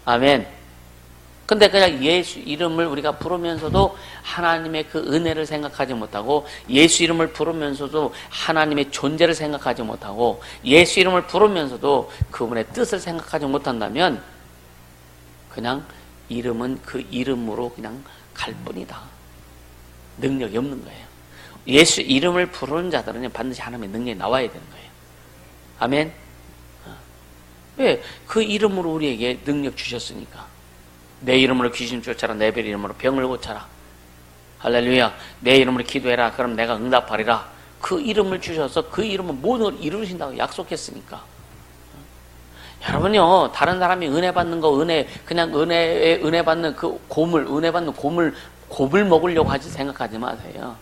Speaker 1: 아멘. 근데 그냥 예수 이름을 우리가 부르면서도 하나님의 그 은혜를 생각하지 못하고, 예수 이름을 부르면서도 하나님의 존재를 생각하지 못하고, 예수 이름을 부르면서도 그분의 뜻을 생각하지 못한다면 그냥 이름은 그 이름으로 그냥 갈 뿐이다. 능력이 없는 거예요. 예수 이름을 부르는 자들은 반드시 하나님의 능력이 나와야 되는 거예요. 아멘. 왜? 그 이름으로 우리에게 능력 주셨으니까. 내 이름으로 귀신 쫓아라. 내 별 이름으로 병을 고쳐라. 할렐루야. 내 이름으로 기도해라. 그럼 내가 응답하리라. 그 이름을 주셔서 그 이름은 모든 걸 이루신다고 약속했으니까. 여러분요, 다른 사람이 은혜 받는 거, 그냥 은혜 받는 그 은혜 받는 곱을 먹으려고 생각하지 마세요.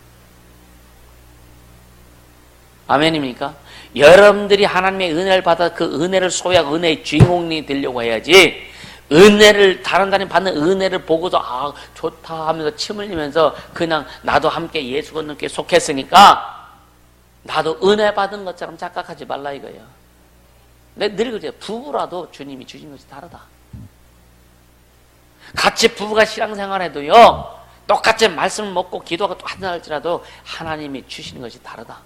Speaker 1: 아멘입니까? 여러분들이 하나님의 은혜를 받아 그 은혜를 소유하고 은혜의 주인공이 되려고 해야지, 다른 사람이 받는 은혜를 보고서, 좋다 하면서 침 흘리면서 그냥 나도 함께 예수 건너께 속했으니까 나도 은혜 받은 것처럼 착각하지 말라 이거예요. 늘 그래요. 부부라도 주님이 주신 것이 다르다. 같이 부부가 신앙생활 해도요, 똑같이 말씀을 먹고 기도하고 또 한잔 할지라도 하나님이 주시는 것이 다르다.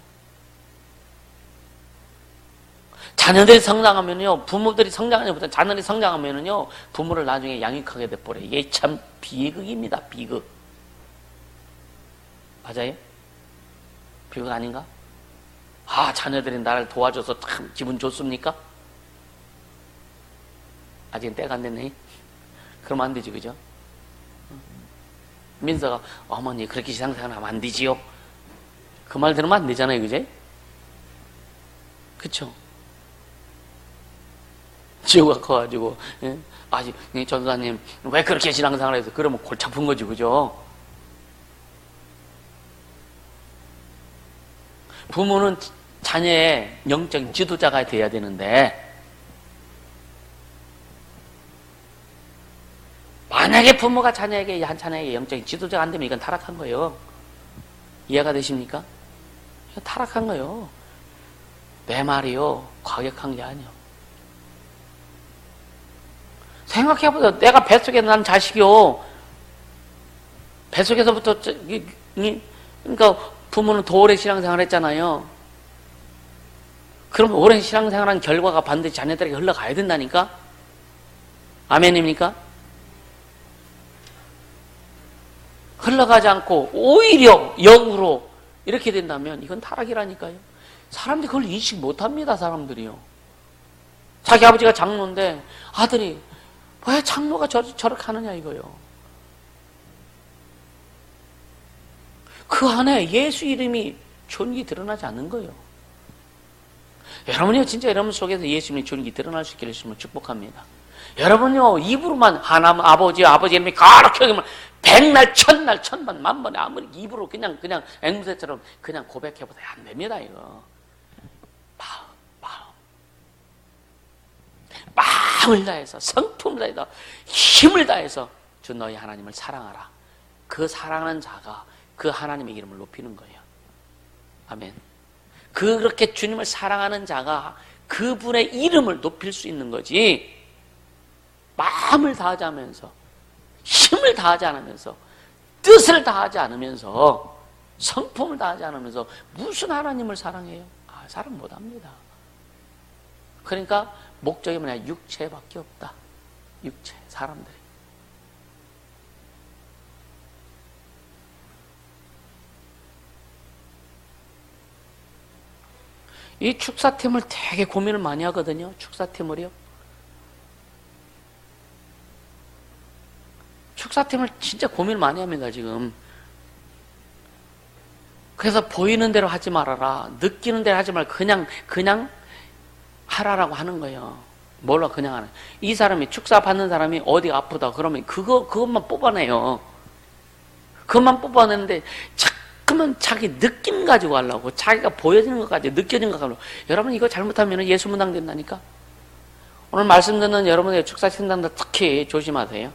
Speaker 1: 자녀들이 성장하면요, 부모들이 성장하지 못한 자녀들이 성장하면요, 부모를 나중에 양육하게 돼버려. 이게 참 비극입니다. 비극. 맞아요? 비극 아닌가? 자녀들이 나를 도와줘서 참 기분 좋습니까? 아직은 때가 안 됐네. 그러면 안 되지, 그죠? 민서가 어머니 그렇게 신앙생활하면 안 되지요? 그 말 들으면 안 되잖아요, 그제? 그쵸? 지호가 커가지고, 아직 전사님 왜 그렇게 신앙생활 해서 그러면 골치 아픈 거지, 그죠? 부모는 자녀의 영적인 지도자가 돼야 되는데, 만약에 부모가 한 자녀에게 영적인 지도자가 안 되면 이건 타락한 거예요. 이해가 되십니까? 이건 타락한 거예요. 내 말이요, 과격한 게 아니요. 생각해보세요. 내가 뱃속에 난 자식이요, 뱃속에서부터, 그러니까 부모는 더 오래 신앙생활 했잖아요. 그럼 오랜 신앙생활한 결과가 반드시 자녀들에게 흘러가야 된다니까? 아멘입니까? 흘러가지 않고 오히려 역으로 이렇게 된다면 이건 타락이라니까요. 사람들이 그걸 인식 못합니다. 사람들이요. 자기 아버지가 장로인데 아들이 왜 장로가 저렇게 하느냐 이거요. 그 안에 예수 이름이 존귀 드러나지 않는 거예요. 여러분이요 진짜 여러분 속에서 예수님의 존귀 드러날 수 있기를 축복합니다. 여러분요 입으로만 하나님 아버지 이름이 거룩히 여기면 백날 천날 천번 만번에 아무리 입으로 그냥 앵무새처럼 그냥 고백해보다 안 됩니다. 이거 마음을 다해서 성품을 다해서 힘을 다해서 주 너희 하나님을 사랑하라. 그 사랑하는 자가 그 하나님의 이름을 높이는 거예요. 아멘. 그렇게 주님을 사랑하는 자가 그분의 이름을 높일 수 있는 거지. 마음을 다하지 않으면서 힘을 다하지 않으면서 뜻을 다하지 않으면서 성품을 다하지 않으면서 무슨 하나님을 사랑해요? 사랑 못합니다. 그러니까 목적이 뭐냐? 육체밖에 없다. 육체, 사람들이. 이 축사팀을 되게 고민을 많이 하거든요. 축사팀을요. 축사팀을 진짜 고민을 많이 합니다, 지금. 그래서 보이는 대로 하지 말아라. 느끼는 대로 하지 말고 그냥 하라라고 하는 거예요. 몰라, 그냥 하는. 이 사람이, 축사 받는 사람이 어디가 아프다. 그러면 그것만 뽑아내요. 그것만 뽑아내는데, 자꾸만 자기 느낌 가지고 하려고. 자기가 보여지는 것까지, 느껴지는 것 가지고. 여러분, 이거 잘못하면 예수 문당 된다니까? 오늘 말씀 듣는 여러분의 축사팀장들 특히 조심하세요.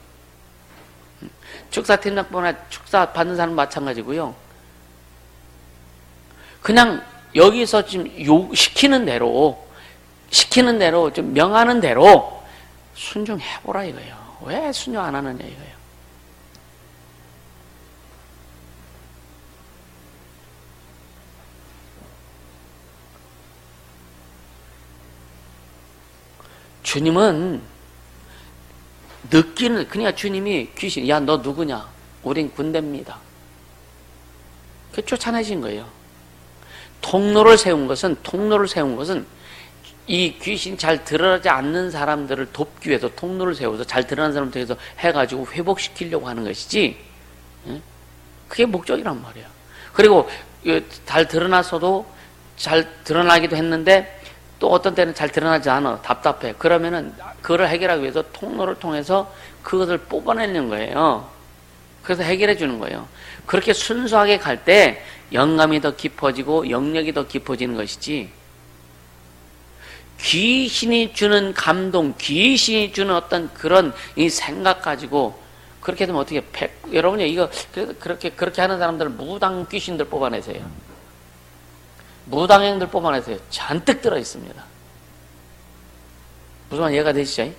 Speaker 1: 축사팀장뿐만 아니라 축사 받는 사람 마찬가지고요. 그냥 여기서 지금 시키는 대로 좀 명하는 대로 순종해보라 이거예요. 왜 순종 안 하느냐 이거예요. 주님은 그러니까 주님이 귀신, 야, 너 누구냐? 우린 군대입니다. 그 쫓아내신 거예요. 통로를 세운 것은 이 귀신 잘 드러나지 않는 사람들을 돕기 위해서 통로를 세워서 잘 드러나는 사람들 위해서 해가지고 회복시키려고 하는 것이지, 그게 목적이란 말이에요. 그리고 잘 드러났어도 잘 드러나기도 했는데 또 어떤 때는 잘 드러나지 않아. 답답해. 그러면은 그걸 해결하기 위해서 통로를 통해서 그것을 뽑아내는 거예요. 그래서 해결해 주는 거예요. 그렇게 순수하게 갈 때 영감이 더 깊어지고 영역이 더 깊어지는 것이지, 귀신이 주는 감동, 귀신이 주는 어떤 그런 이 생각 가지고 그렇게 되면 어떻게, 여러분이 이거, 그렇게 하는 사람들 무당 귀신들 뽑아내세요. 무당행들 뽑아내세요. 잔뜩 들어 있습니다. 무슨 말 이해가 되시죠?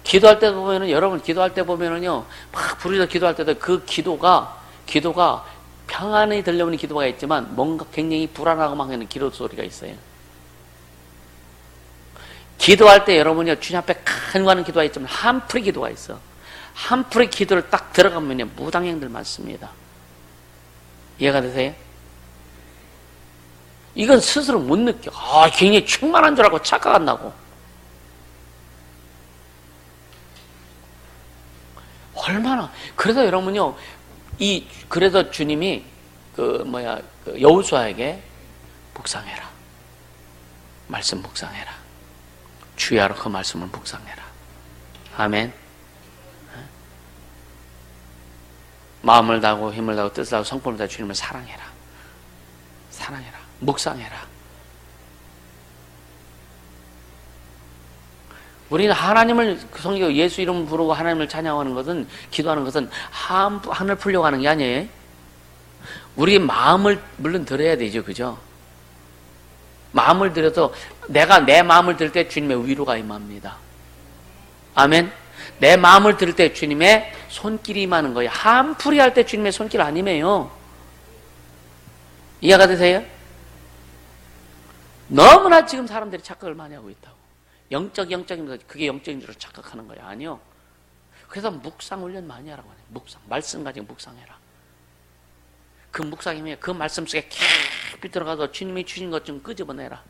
Speaker 1: 기도할 때 보면은, 여러분 기도할 때 보면은요, 막 부르짖어 기도할 때도 그 기도가 평안히 들려오는 기도가 있지만 뭔가 굉장히 불안하고 막 하는 기도 소리가 있어요. 기도할 때 여러분이 주님 앞에 간구하는 기도가 있지만 한풀이 기도가 있어. 한풀이 기도를 딱 들어가면요, 무당행들 많습니다. 이해가 되세요? 이건 스스로 못 느껴. 굉장히 충만한 줄 알고 착각한다고. 얼마나. 그래서 여러분요, 그래서 주님이 여호수아에게 묵상해라. 말씀 묵상해라. 주야로 그 말씀을 묵상해라. 아멘. 마음을 다하고 힘을 다하고 뜻을 다하고 성품을 다하고 주님을 사랑해라. 사랑해라. 묵상해라. 우리는 하나님을 성경 예수 이름 부르고 하나님을 찬양하는 것은, 기도하는 것은 한을 풀려고 하는 게 아니에요. 우리 마음을 물론 들어야 되죠, 그죠? 마음을 들여서 내가 내 마음을 들 때 주님의 위로가 임합니다. 아멘. 내 마음을 들 때 주님의 손길이 임하는 거예요. 한풀이 할 때 주님의 손길 안 임해요. 이해가 되세요? 너무나 지금 사람들이 착각을 많이 하고 있다고. 영적인 그게 영적인 줄 착각하는 거야. 아니요. 그래서 묵상 훈련 많이 하라고 하네. 묵상. 말씀 가지고 묵상해라. 그 묵상이면 그 말씀 속에 깊이 들어가서 주님이 주신 것 좀 끄집어내라.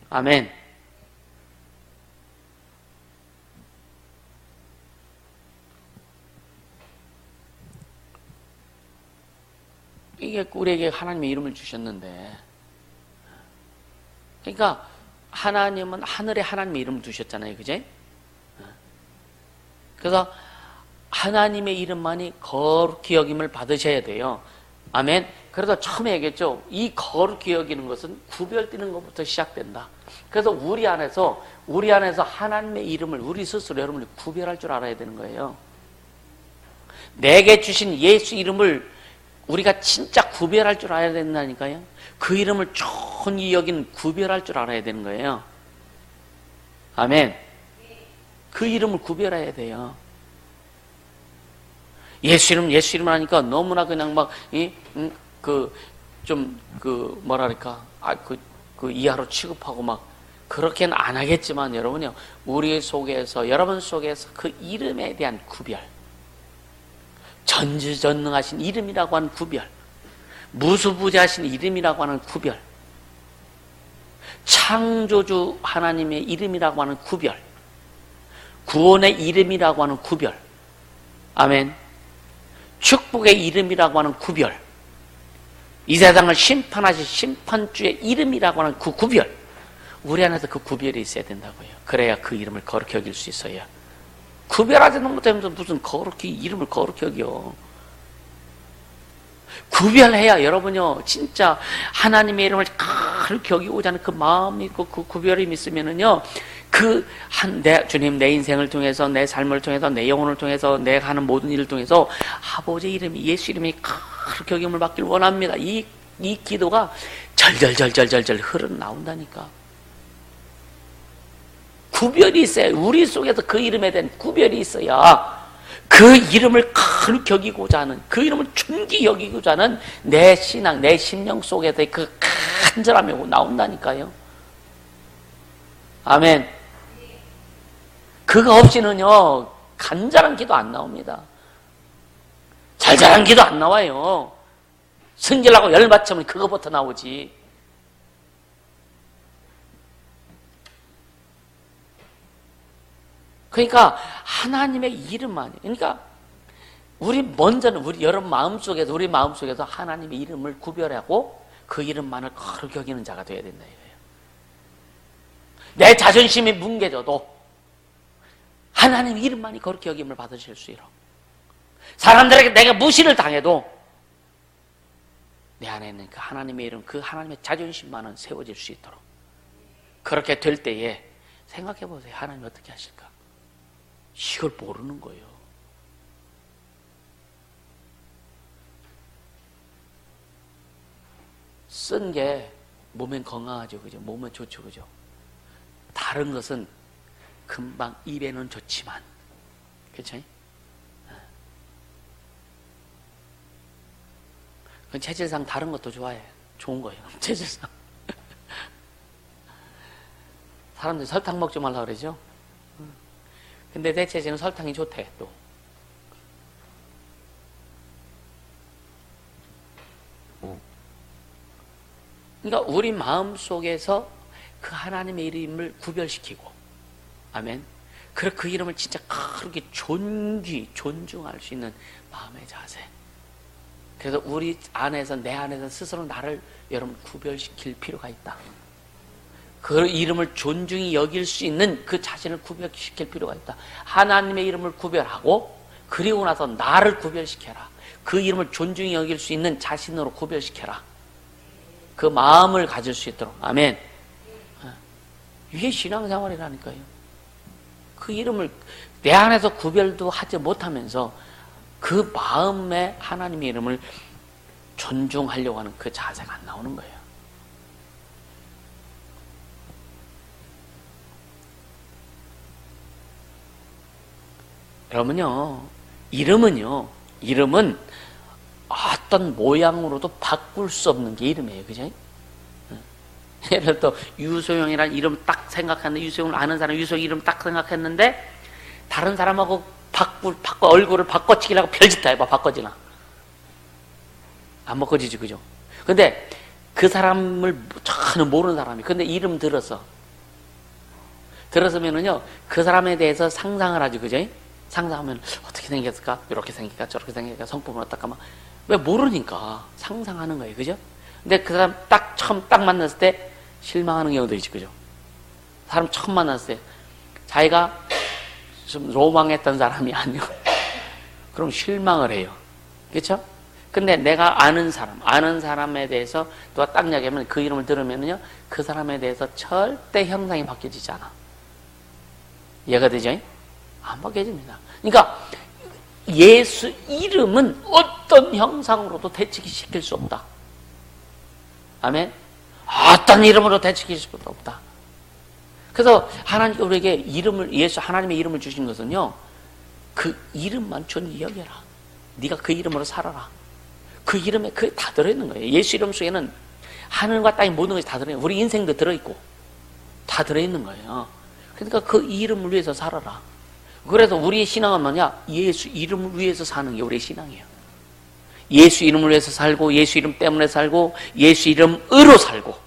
Speaker 1: 아멘. 이게 우리에게 하나님의 이름을 주셨는데, 그러니까 하나님은 하늘에 하나님의 이름을 두셨잖아요. 그제? 그래서 하나님의 이름만이 거룩히 여김을 받으셔야 돼요. 아멘. 그래서 처음에 얘기했죠. 이 거룩히 여기는 것은 구별되는 것부터 시작된다. 그래서 우리 안에서 하나님의 이름을 우리 스스로 여러분이 구별할 줄 알아야 되는 거예요. 내게 주신 예수 이름을 우리가 진짜 구별할 줄 알아야 된다니까요. 그 이름을 존귀 여기는 구별할 줄 알아야 되는 거예요. 아멘. 그 이름을 구별해야 돼요. 예수 이름 하니까 너무나 그냥 막, 이하로 취급하고 막, 그렇게는 안 하겠지만 여러분요, 여러분 속에서 그 이름에 대한 구별, 전지전능하신 이름이라고 하는 구별, 무수부재하신 이름이라고 하는 구별, 창조주 하나님의 이름이라고 하는 구별, 구원의 이름이라고 하는 구별, 아멘. 축복의 이름이라고 하는 구별, 이 세상을 심판하실 심판주의 이름이라고 하는 그 구별, 우리 안에서 그 구별이 있어야 된다고요. 그래야 그 이름을 거룩히 여길 수 있어요. 구별하지 못하면서 무슨 이름을 거룩히 여겨. 구별해야 여러분요, 진짜 하나님의 이름을 거룩히 여기고자 하는 그 마음이 있고 그 구별이 있으면은요, 주님, 내 인생을 통해서, 내 삶을 통해서, 내 영혼을 통해서, 내가 하는 모든 일을 통해서 아버지 이름이, 예수 이름이 그렇게 여김을 받길 원합니다. 이 기도가 절절절절절절 흘러나온다니까. 구별이 있어야, 우리 속에서 그 이름에 대한 구별이 있어야 그 이름을 그렇게 여기고자 하는, 그 이름을 존귀 여기고자 하는 내 신앙, 내 심령 속에서 그 간절함이 나온다니까요. 아멘. 그거 없이는요, 간절한 기도 안 나옵니다. 잘잘한 기도 안 나와요. 승질나고 열받으면 그거부터 나오지. 그러니까 하나님의 이름만, 그러니까 여러분 마음속에서 하나님의 이름을 구별하고 그 이름만을 거룩히 여기는 자가 되어야 된다 이거예요. 내 자존심이 뭉개져도 하나님의 이름만이 거룩히 여김을 받으실 수 있도록, 사람들에게 내가 무시를 당해도 내 안에 있는 그 하나님의 이름, 그 하나님의 자존심만은 세워질 수 있도록, 그렇게 될 때에 생각해 보세요. 하나님이 어떻게 하실까? 이걸 모르는 거예요. 쓴 게 몸엔 건강하죠, 그죠? 몸은 좋죠, 그죠? 다른 것은 금방 입에는 좋지만, 그렇죠? 그건 체질상 다른 것도 좋아해. 좋은 거예요, 체질상. 사람들이 설탕 먹지 말라 그러죠? 근데 내 체질은 설탕이 좋대, 또. 그러니까 우리 마음 속에서 그 하나님의 이름을 구별시키고, 아멘. 그리고 그 이름을 진짜 그렇게 존중할 수 있는 마음의 자세. 그래서 내 안에서 스스로 나를 여러분 구별시킬 필요가 있다. 그 이름을 존중히 여길 수 있는 그 자신을 구별시킬 필요가 있다. 하나님의 이름을 구별하고, 그리고 나서 나를 구별시켜라. 그 이름을 존중히 여길 수 있는 자신으로 구별시켜라. 그 마음을 가질 수 있도록. 아멘. 이게 신앙생활이라니까요. 그 이름을 내 안에서 구별도 하지 못하면서 그 마음에 하나님의 이름을 존중하려고 하는 그 자세가 안 나오는 거예요. 여러분요, 이름은 어떤 모양으로도 바꿀 수 없는 게 이름이에요. 그죠? 예를 들어 유소영이라는 이름 딱 생각했는데, 유소영을 아는 사람 유소영 이름 딱 생각했는데 다른 사람하고 바꿔 얼굴을 바꿔치기라고 별짓 다 해봐. 바꿔지나? 안 바꿔지지, 그죠? 근데 그 사람을 전혀 모르는 사람이, 근데 이름 들었으면은요, 그 사람에 대해서 상상을 하지, 그죠? 상상하면 어떻게 생겼을까? 이렇게 생길까? 저렇게 생길까? 성품은 어떨까? 막. 왜 모르니까 상상하는 거예요, 그죠? 근데 그 사람 처음 만났을 때 실망하는 경우도 있지, 그죠? 사람 처음 만났을 때 자기가 좀 로망했던 사람이 아니고 그럼 실망을 해요, 그렇죠? 근데 내가 아는 사람에 대해서 누가 딱 이야기하면 그 이름을 들으면요, 그 사람에 대해서 절대 형상이 바뀌어지지 않아. 이해가 되죠? 안 바뀌어집니다. 그러니까 예수 이름은 어떤 형상으로도 대체시킬 수 없다. 아멘? 어떤 이름으로 대체시킬 수 없다. 그래서 하나님께 우리에게 하나님의 이름을 주신 것은요, 그 이름만 존귀 여겨라. 네가 그 이름으로 살아라. 그 이름에 그게 다 들어있는 거예요. 예수 이름 속에는 하늘과 땅의 모든 것이 다 들어있는 거예요. 우리 인생도 들어있고 다 들어있는 거예요. 그러니까 그 이름을 위해서 살아라. 그래서 우리의 신앙은 뭐냐? 예수 이름을 위해서 사는 게 우리의 신앙이에요. 예수 이름을 위해서 살고, 예수 이름 때문에 살고, 예수 이름으로 살고.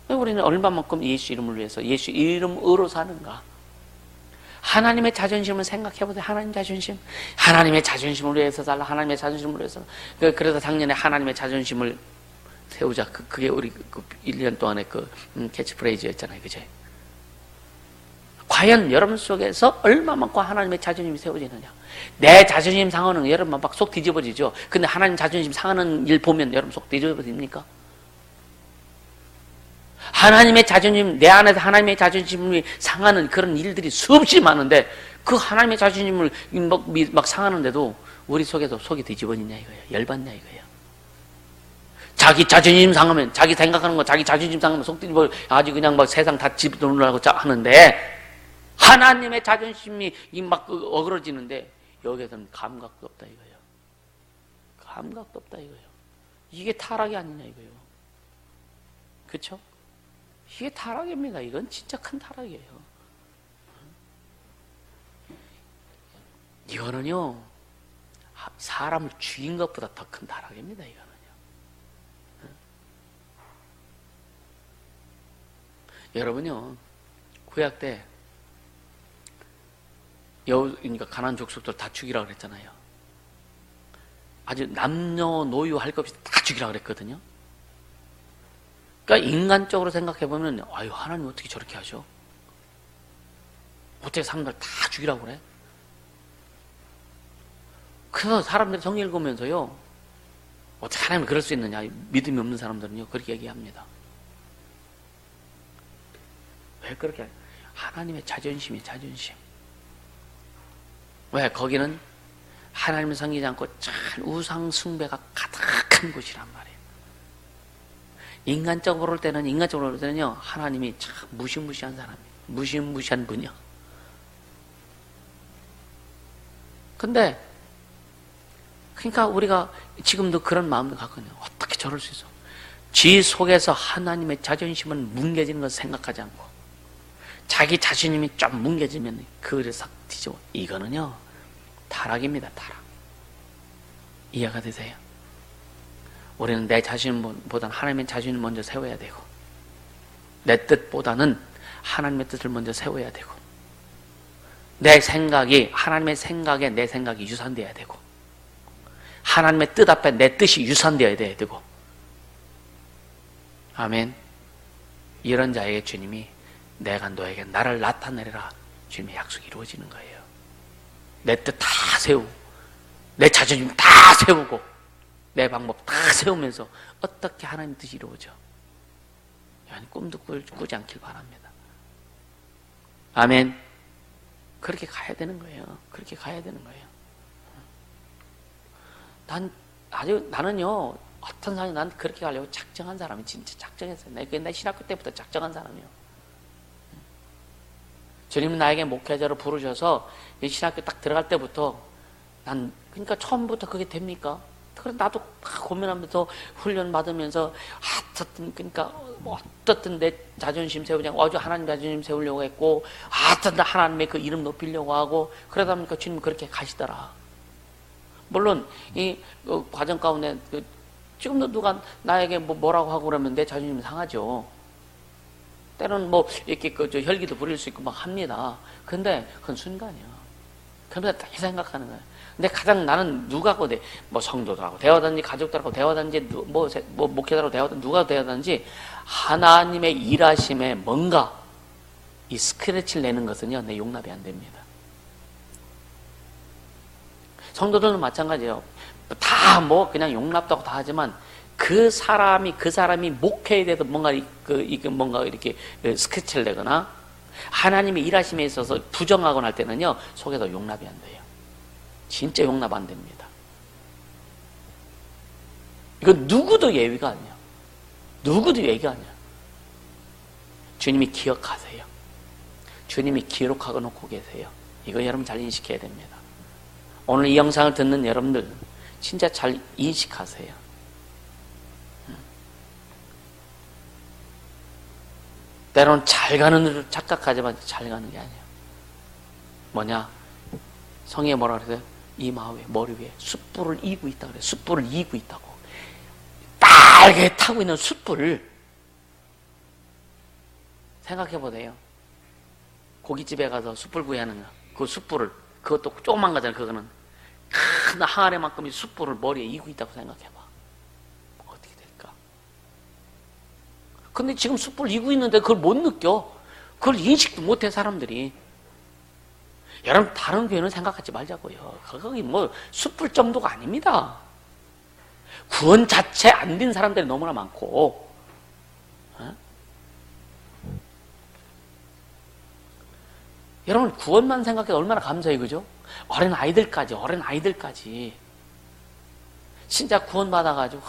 Speaker 1: 우리는 얼마만큼 예수 이름을 위해서, 예수 이름으로 사는가? 하나님의 자존심을 생각해보세요. 하나님의 자존심을 위해서 살라. 하나님의 자존심을 위해서. 그래서 작년에 하나님의 자존심을 세우자. 그게 우리 1년 동안의 캐치프레이즈였잖아요, 그죠? 과연 여러분 속에서 얼마만큼 하나님의 자존심이 세워지느냐? 내 자존심 상하는 여러분 막 속 뒤집어지죠. 근데 하나님 자존심 상하는 일 보면 여러분 속 뒤집어집니까? 하나님의 자존심, 내 안에서 하나님의 자존심이 상하는 그런 일들이 수없이 많은데, 그 하나님의 자존심을 막 상하는데도 우리 속에도 속이 뒤집어지냐 이거예요. 열받냐 이거예요. 자기 자존심 상하면, 자기 생각하는 거, 자기 자존심 상하면 속 뒤집어 아주 그냥 막 세상 다 집어넣으려고 하는데, 하나님의 자존심이 막 어그러지는데 여기에서는 감각도 없다 이거예요. 감각도 없다 이거예요. 이게 타락이 아니냐 이거예요. 그렇죠? 이게 타락입니다. 이건 진짜 큰 타락이에요. 이거는요, 사람을 죽인 것보다 더 큰 타락입니다. 이거는요. 여러분요, 구약 때 그러니까 가나안 족속들 다 죽이라고 그랬잖아요. 아주 남녀노유 할 것 없이 다 죽이라고 그랬거든요. 그러니까 인간적으로 생각해보면, 아유, 하나님 어떻게 저렇게 하셔? 어떻게 사람들 다 죽이라고 그래? 그래서 사람들이 성경 읽으면서요, 어떻게 하나님이 그럴 수 있느냐? 믿음이 없는 사람들은요, 그렇게 얘기합니다. 왜 그렇게 해요? 하나님의 자존심이 자존심. 왜? 거기는 하나님을 섬기지 않고 참 우상 숭배가 가득한 곳이란 말이에요. 인간적으로 볼 때는요, 하나님이 참 무시무시한 사람이에요. 무시무시한 분이요. 근데 그러니까 우리가 지금도 그런 마음을 갖거든요. 어떻게 저럴 수 있어? 지 속에서 하나님의 자존심은 뭉개지는 것을 생각하지 않고, 자기 자신심이 좀 뭉개지면 그를 싹 뒤집어. 이거는요, 타락입니다. 타락. 이해가 되세요? 우리는 내 자신보다는 하나님의 자신을 먼저 세워야 되고, 내 뜻보다는 하나님의 뜻을 먼저 세워야 되고, 내 생각이 하나님의 생각에 내 생각이 유산되어야 되고, 하나님의 뜻 앞에 내 뜻이 유산되어야 되고. 아멘. 이런 자에게 주님이 내가 너에게 나를 나타내리라, 주님의 약속이 이루어지는 거예요. 내 뜻 다 세우고, 내 자존심 다 세우고, 내 방법 다 세우면서 어떻게 하나님 뜻이 이루어져? 꿈도 꾸지 않길 바랍니다. 아멘. 그렇게 가야 되는 거예요. 그렇게 가야 되는 거예요. 나는요, 어떤 사람이 난 그렇게 가려고 작정한 사람이 진짜 작정했어요. 내 신학교 때부터 작정한 사람이에요. 주님은 나에게 목회자로 부르셔서 신학교 딱 들어갈 때부터 그러니까 처음부터 그게 됩니까? 그래서 나도 고민하면서 훈련 받으면서 그러니까 어떻든 내 자존심 세우자고 아주 하나님 자존심 세우려고 했고 어떤 하나님의 그 이름 높이려고 하고 그러다 보니까 주님 그렇게 가시더라. 물론 이 과정 가운데 지금도 누가 나에게 뭐라고 하고 그러면 내 자존심 상하죠. 때로는 뭐 이렇게 저 혈기도 부릴 수 있고 막 합니다. 근데 그건 순간이야. 그러면서 딱 생각하는 거야. 근데 가장 나는 누가하고 뭐 성도들하고 대화하든지 가족들하고 대화하든지 뭐 목회자로 대화하든지 누가 대화하든지 하나님의 일하심에 뭔가 이 스크래치를 내는 것은요 내 용납이 안 됩니다. 성도들은 마찬가지예요. 다 뭐 그냥 용납도 다 하지만 그 사람이 목회에 대해서 뭔가 뭔가 이렇게 스케치를 내거나 하나님의 일하심에 있어서 부정하거나 할 때는요 속에서 용납이 안 돼요. 진짜 용납 안 됩니다. 이건 누구도 예외가 아니야. 누구도 예외가 아니야. 주님이 기억하세요. 주님이 기록하고 놓고 계세요. 이거 여러분 잘 인식해야 됩니다. 오늘 이 영상을 듣는 여러분들 진짜 잘 인식하세요. 때로는 잘 가는 줄 착각하지만 잘 가는 게 아니에요. 뭐냐? 성경에 뭐라 그래요? 이마 위에 머리 위에 숯불을 이고 있다 그래요. 숯불을 이고 있다고. 빨개 타고 있는 숯불을 생각해 보세요. 고깃집에 가서 숯불 구이하는 거. 그 숯불을 그것도 조그만 거잖아요. 그거는 큰 항아리만큼의 숯불을 머리에 이고 있다고 생각해 봐. 어떻게 될까? 근데 지금 숯불 이고 있는데 그걸 못 느껴. 그걸 인식도 못해 사람들이. 여러분 다른 교회는 생각하지 말자고요. 거기 뭐 숯불 정도가 아닙니다. 구원 자체 안 된 사람들이 너무나 많고. 여러분 구원만 생각해도 얼마나 감사해, 그죠? 어린 아이들까지 진짜 구원 받아가지고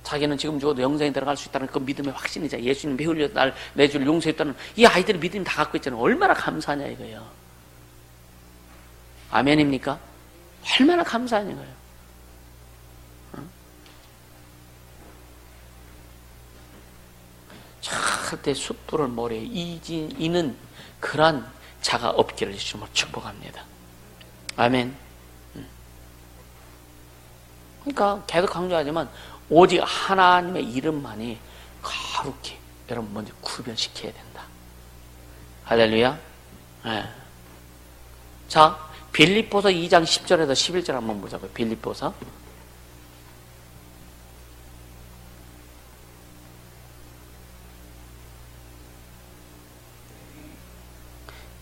Speaker 1: 자기는 지금 죽어도 영생에 들어갈 수 있다는 그 믿음의 확신이자 예수님 배울려 날 내줄 용서했다는 이 아이들이 믿음이 다 갖고 있잖아요. 얼마나 감사하냐 이거예요. 아멘입니까? 얼마나 감사하냐 이거예요. 절대 숯불을 머리에 이는 그러한 자가 없기를 주님으로 축복합니다. 아멘. 그러니까 계속 강조하지만 오직 하나님의 이름만이 거룩히 여러분 먼저 구별시켜야 된다. 할렐루야. 네. 자, 빌립보서 2장 10절에서 11절 한번 보자고요. 빌립보서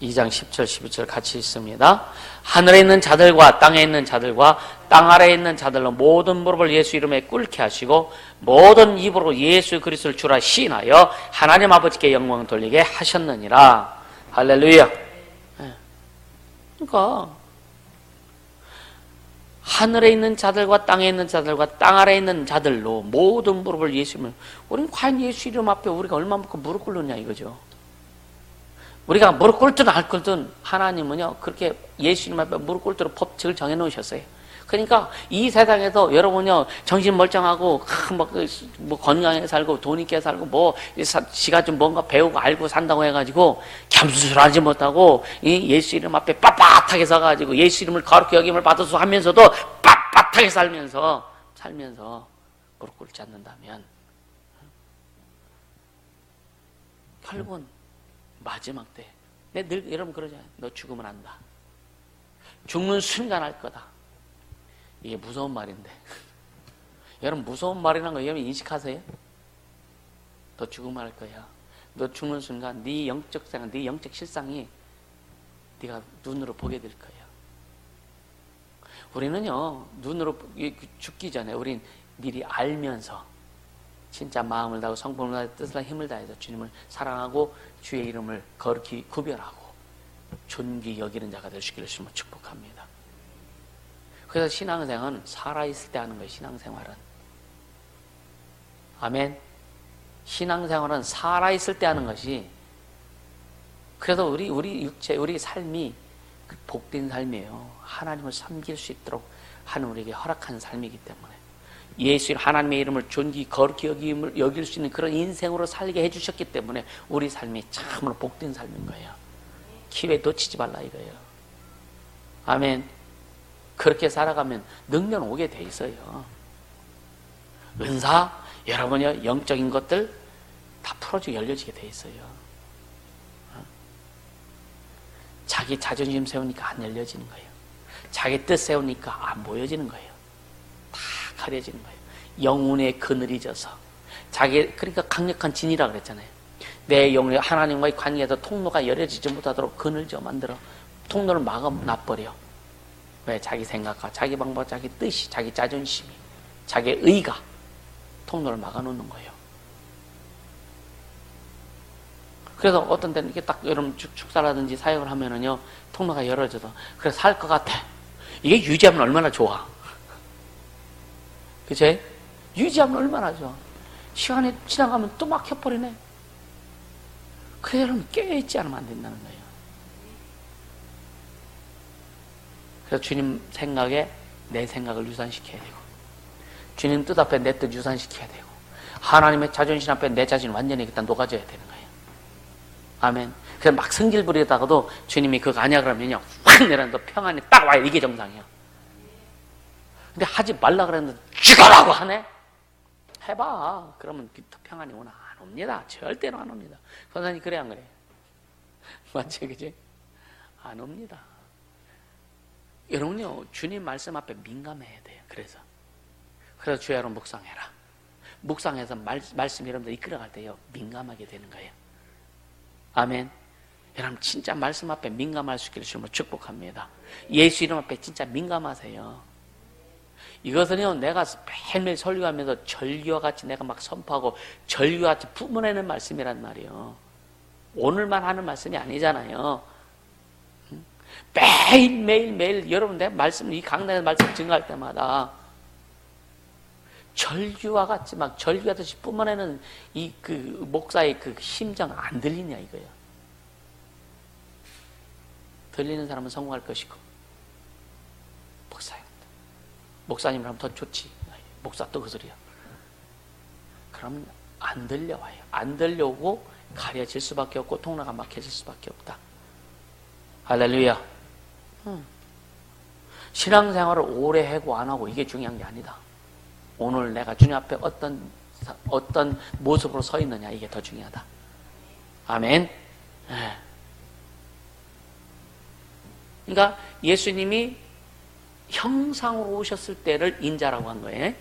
Speaker 1: 2장 10절 11절 같이 있습니다. 하늘에 있는 자들과 땅에 있는 자들과 땅 아래에 있는 자들로 모든 무릎을 예수 이름에 꿇게 하시고 모든 입으로 예수 그리스도를 주라 시인하여 하나님 아버지께 영광을 돌리게 하셨느니라. 할렐루야. 그러니까 하늘에 있는 자들과 땅에 있는 자들과 땅 아래에 있는 자들로 모든 무릎을 예수 이름을. 우리는 과연 예수 이름 앞에 우리가 얼마만큼 무릎 꿇느냐 이거죠. 우리가 무릎 꿇든 안 꿇든 하나님은요 그렇게 예수님 앞에 무릎 꿇도록 법칙을 정해놓으셨어요. 그러니까 이 세상에서 여러분요 정신 멀쩡하고 뭐 건강하게 살고 돈 있게 살고 뭐 지가 좀 뭔가 배우고 알고 산다고 해가지고 겸손하지 못하고 이 예수 이름 앞에 빳빳하게 서가지고 예수 이름을 거룩히 여김을 받아서 하면서도 빳빳하게 살면서 무릎 꿇지 않는다면 결국은 마지막 때, 늘 여러분 그러잖아요. 너 죽으면 안다. 죽는 순간 할 거다. 이게 무서운 말인데. 여러분 무서운 말이라는 거 여러분 인식하세요? 너 죽으면 할 거야. 너 죽는 순간 네 영적 생활, 네 영적 실상이 네가 눈으로 보게 될 거야. 우리는요 눈으로 죽기 전에 우린 미리 알면서 진짜 마음을 다하고 성품을 다하고 뜻을 다하고 힘을 다해서 주님을 사랑하고 주의 이름을 거룩히 구별하고 존귀 여기는 자가 되시기를 주님을 축복합니다. 그래서 신앙생활은 살아있을 때 하는 거예요. 신앙생활은. 아멘. 신앙생활은 살아있을 때 하는 것이. 그래서 우리 육체, 우리 삶이 복된 삶이에요. 하나님을 섬길 수 있도록 하나님 우리에게 허락한 삶이기 때문에 예수 하나님의 이름을 존귀 거룩히 여길 수 있는 그런 인생으로 살게 해주셨기 때문에 우리 삶이 참으로 복된 삶인 거예요. 기회 놓치지 말라 이거예요. 아멘. 그렇게 살아가면 능력 오게 돼 있어요. 은사, 여러분의 영적인 것들 다 풀어지고 열려지게 돼 있어요. 자기 자존심 세우니까 안 열려지는 거예요. 자기 뜻 세우니까 안 보여지는 거예요. 다 가려지는 거예요. 영혼의 그늘이 져서 그러니까 강력한 진이라 그랬잖아요. 내 영혼의 하나님과의 관계에서 통로가 열려지지 못하도록 그늘져 만들어 통로를 막아 놔버려. 왜? 자기 생각과 자기 방법, 자기 뜻이, 자기 자존심이, 자기 의가 통로를 막아 놓는 거예요. 그래서 어떤 때는 이렇게 딱 여러분 축사라든지 사역을 하면은요 통로가 열어져서 그래서 살 것 같아. 이게 유지하면 얼마나 좋아. 그치? 유지하면 얼마나 좋아. 시간이 지나가면 또 막혀버리네. 그래 여러분 깨어있지 않으면 안 된다는 거예요. 그래서 주님 생각에 내 생각을 유산시켜야 되고 주님 뜻 앞에 내 뜻 유산시켜야 되고 하나님의 자존심 앞에 내 자신을 완전히 일단 녹아져야 되는 거예요. 아멘. 그래서 막 성질 부리다가도 주님이 그거 아니야 그러면요 확 내려놔도 평안이 딱 와요. 이게 정상이에요. 근데 하지 말라 그랬는데 죽어라고 하네. 해봐. 그러면 평안이 오나? 안 옵니다. 절대로 안 옵니다. 선생님 그래 안 그래? 맞지 그지? 안 옵니다. 여러분요 주님 말씀 앞에 민감해야 돼요. 그래서 주야로 묵상해라. 묵상해서 말씀 여러분들 이끌어갈 때요 민감하게 되는 거예요. 아멘. 여러분 진짜 말씀 앞에 민감할 수 있기를 주님으로 축복합니다. 예수 이름 앞에 진짜 민감하세요. 이것은요 내가 매일매일 설교하면서 절규와 같이 내가 막 선포하고 절규와 같이 뿜어내는 말씀이란 말이에요. 오늘만 하는 말씀이 아니잖아요. 매일 여러분 내 말씀 이 강단에서 말씀 증거할 때마다 절규와 같이 막 절규하듯이 뿜어내는 이 그 목사의 그 심정 안 들리냐 이거예요. 들리는 사람은 성공할 것이고 목사님이라면 더 좋지. 목사 또 그 소리야. 그럼 안 들려와요. 안 들려오고 가려질 수밖에 없고 통로가 막혀질 수밖에 없다. 할렐루야. 신앙생활을 오래 하고 안 하고 이게 중요한 게 아니다. 오늘 내가 주님 앞에 어떤 모습으로 서 있느냐 이게 더 중요하다. 아멘. 그러니까 예수님이 형상으로 오셨을 때를 인자라고 한 거예요.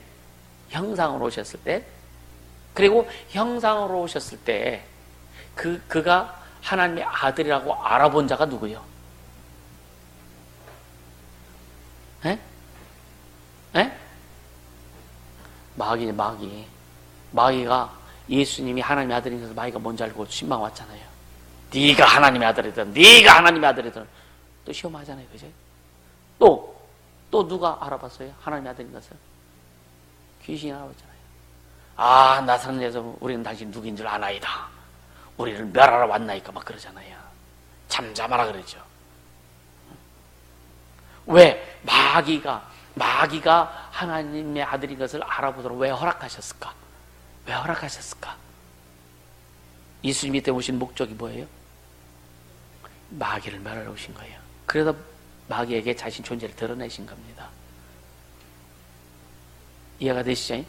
Speaker 1: 형상으로 오셨을 때. 그리고 형상으로 오셨을 때 그가 하나님의 아들이라고 알아본 자가 누구예요? 마귀가 예수님이 하나님의 아들인 것을 마귀가 뭔지 알고 신방 왔잖아요. 네가 하나님의 아들이든 네가 하나님의 아들이든 또 시험하잖아요. 그죠? 또 누가 알아봤어요? 하나님의 아들인 것을? 귀신이 알아봤잖아요. 나사렛에서 우리는 당신 누구인 줄 아나이다. 우리를 멸하러 왔나이까 막 그러잖아요. 잠잠하라 그러죠. 왜? 마귀가 하나님의 아들인 것을 알아보도록 왜 허락하셨을까? 왜 허락하셨을까? 예수님이 때 오신 목적이 뭐예요? 마귀를 멸하러 오신 거예요. 그래서 마귀에게 자신 존재를 드러내신 겁니다. 이해가 되시죠?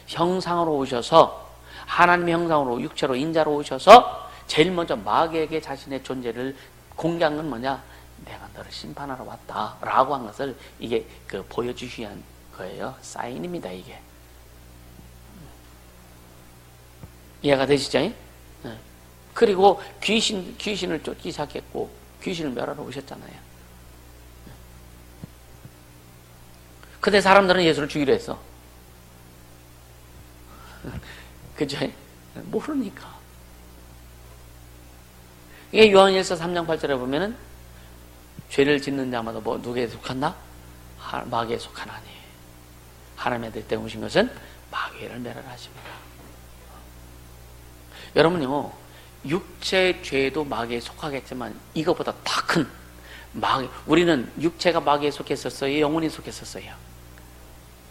Speaker 1: 형상으로 오셔서 하나님의 형상으로 육체로 인자로 오셔서 제일 먼저 마귀에게 자신의 존재를 공개한 건 뭐냐? 내가 너를 심판하러 왔다 라고 한 것을 이게 보여주시기 위한 거예요. 사인입니다 이게. 이해가 되시죠? 그리고 귀신을 쫓기 시작했고 귀신을 멸하러 오셨잖아요. 근데 사람들은 예수를 죽이려 했어. 그죠? 모르니까. 이게 요한일서 3장 8절에 보면은 죄를 짓는 자마다 누구에 속한다? 마귀에 속하나니. 하나님의 아들 때문에 오신 것은 마귀를 멸하십니다. 여러분요, 육체의 죄도 마귀에 속하겠지만 이것보다 더 큰 우리는 육체가 마귀에 속했었어요? 영혼이 속했었어요?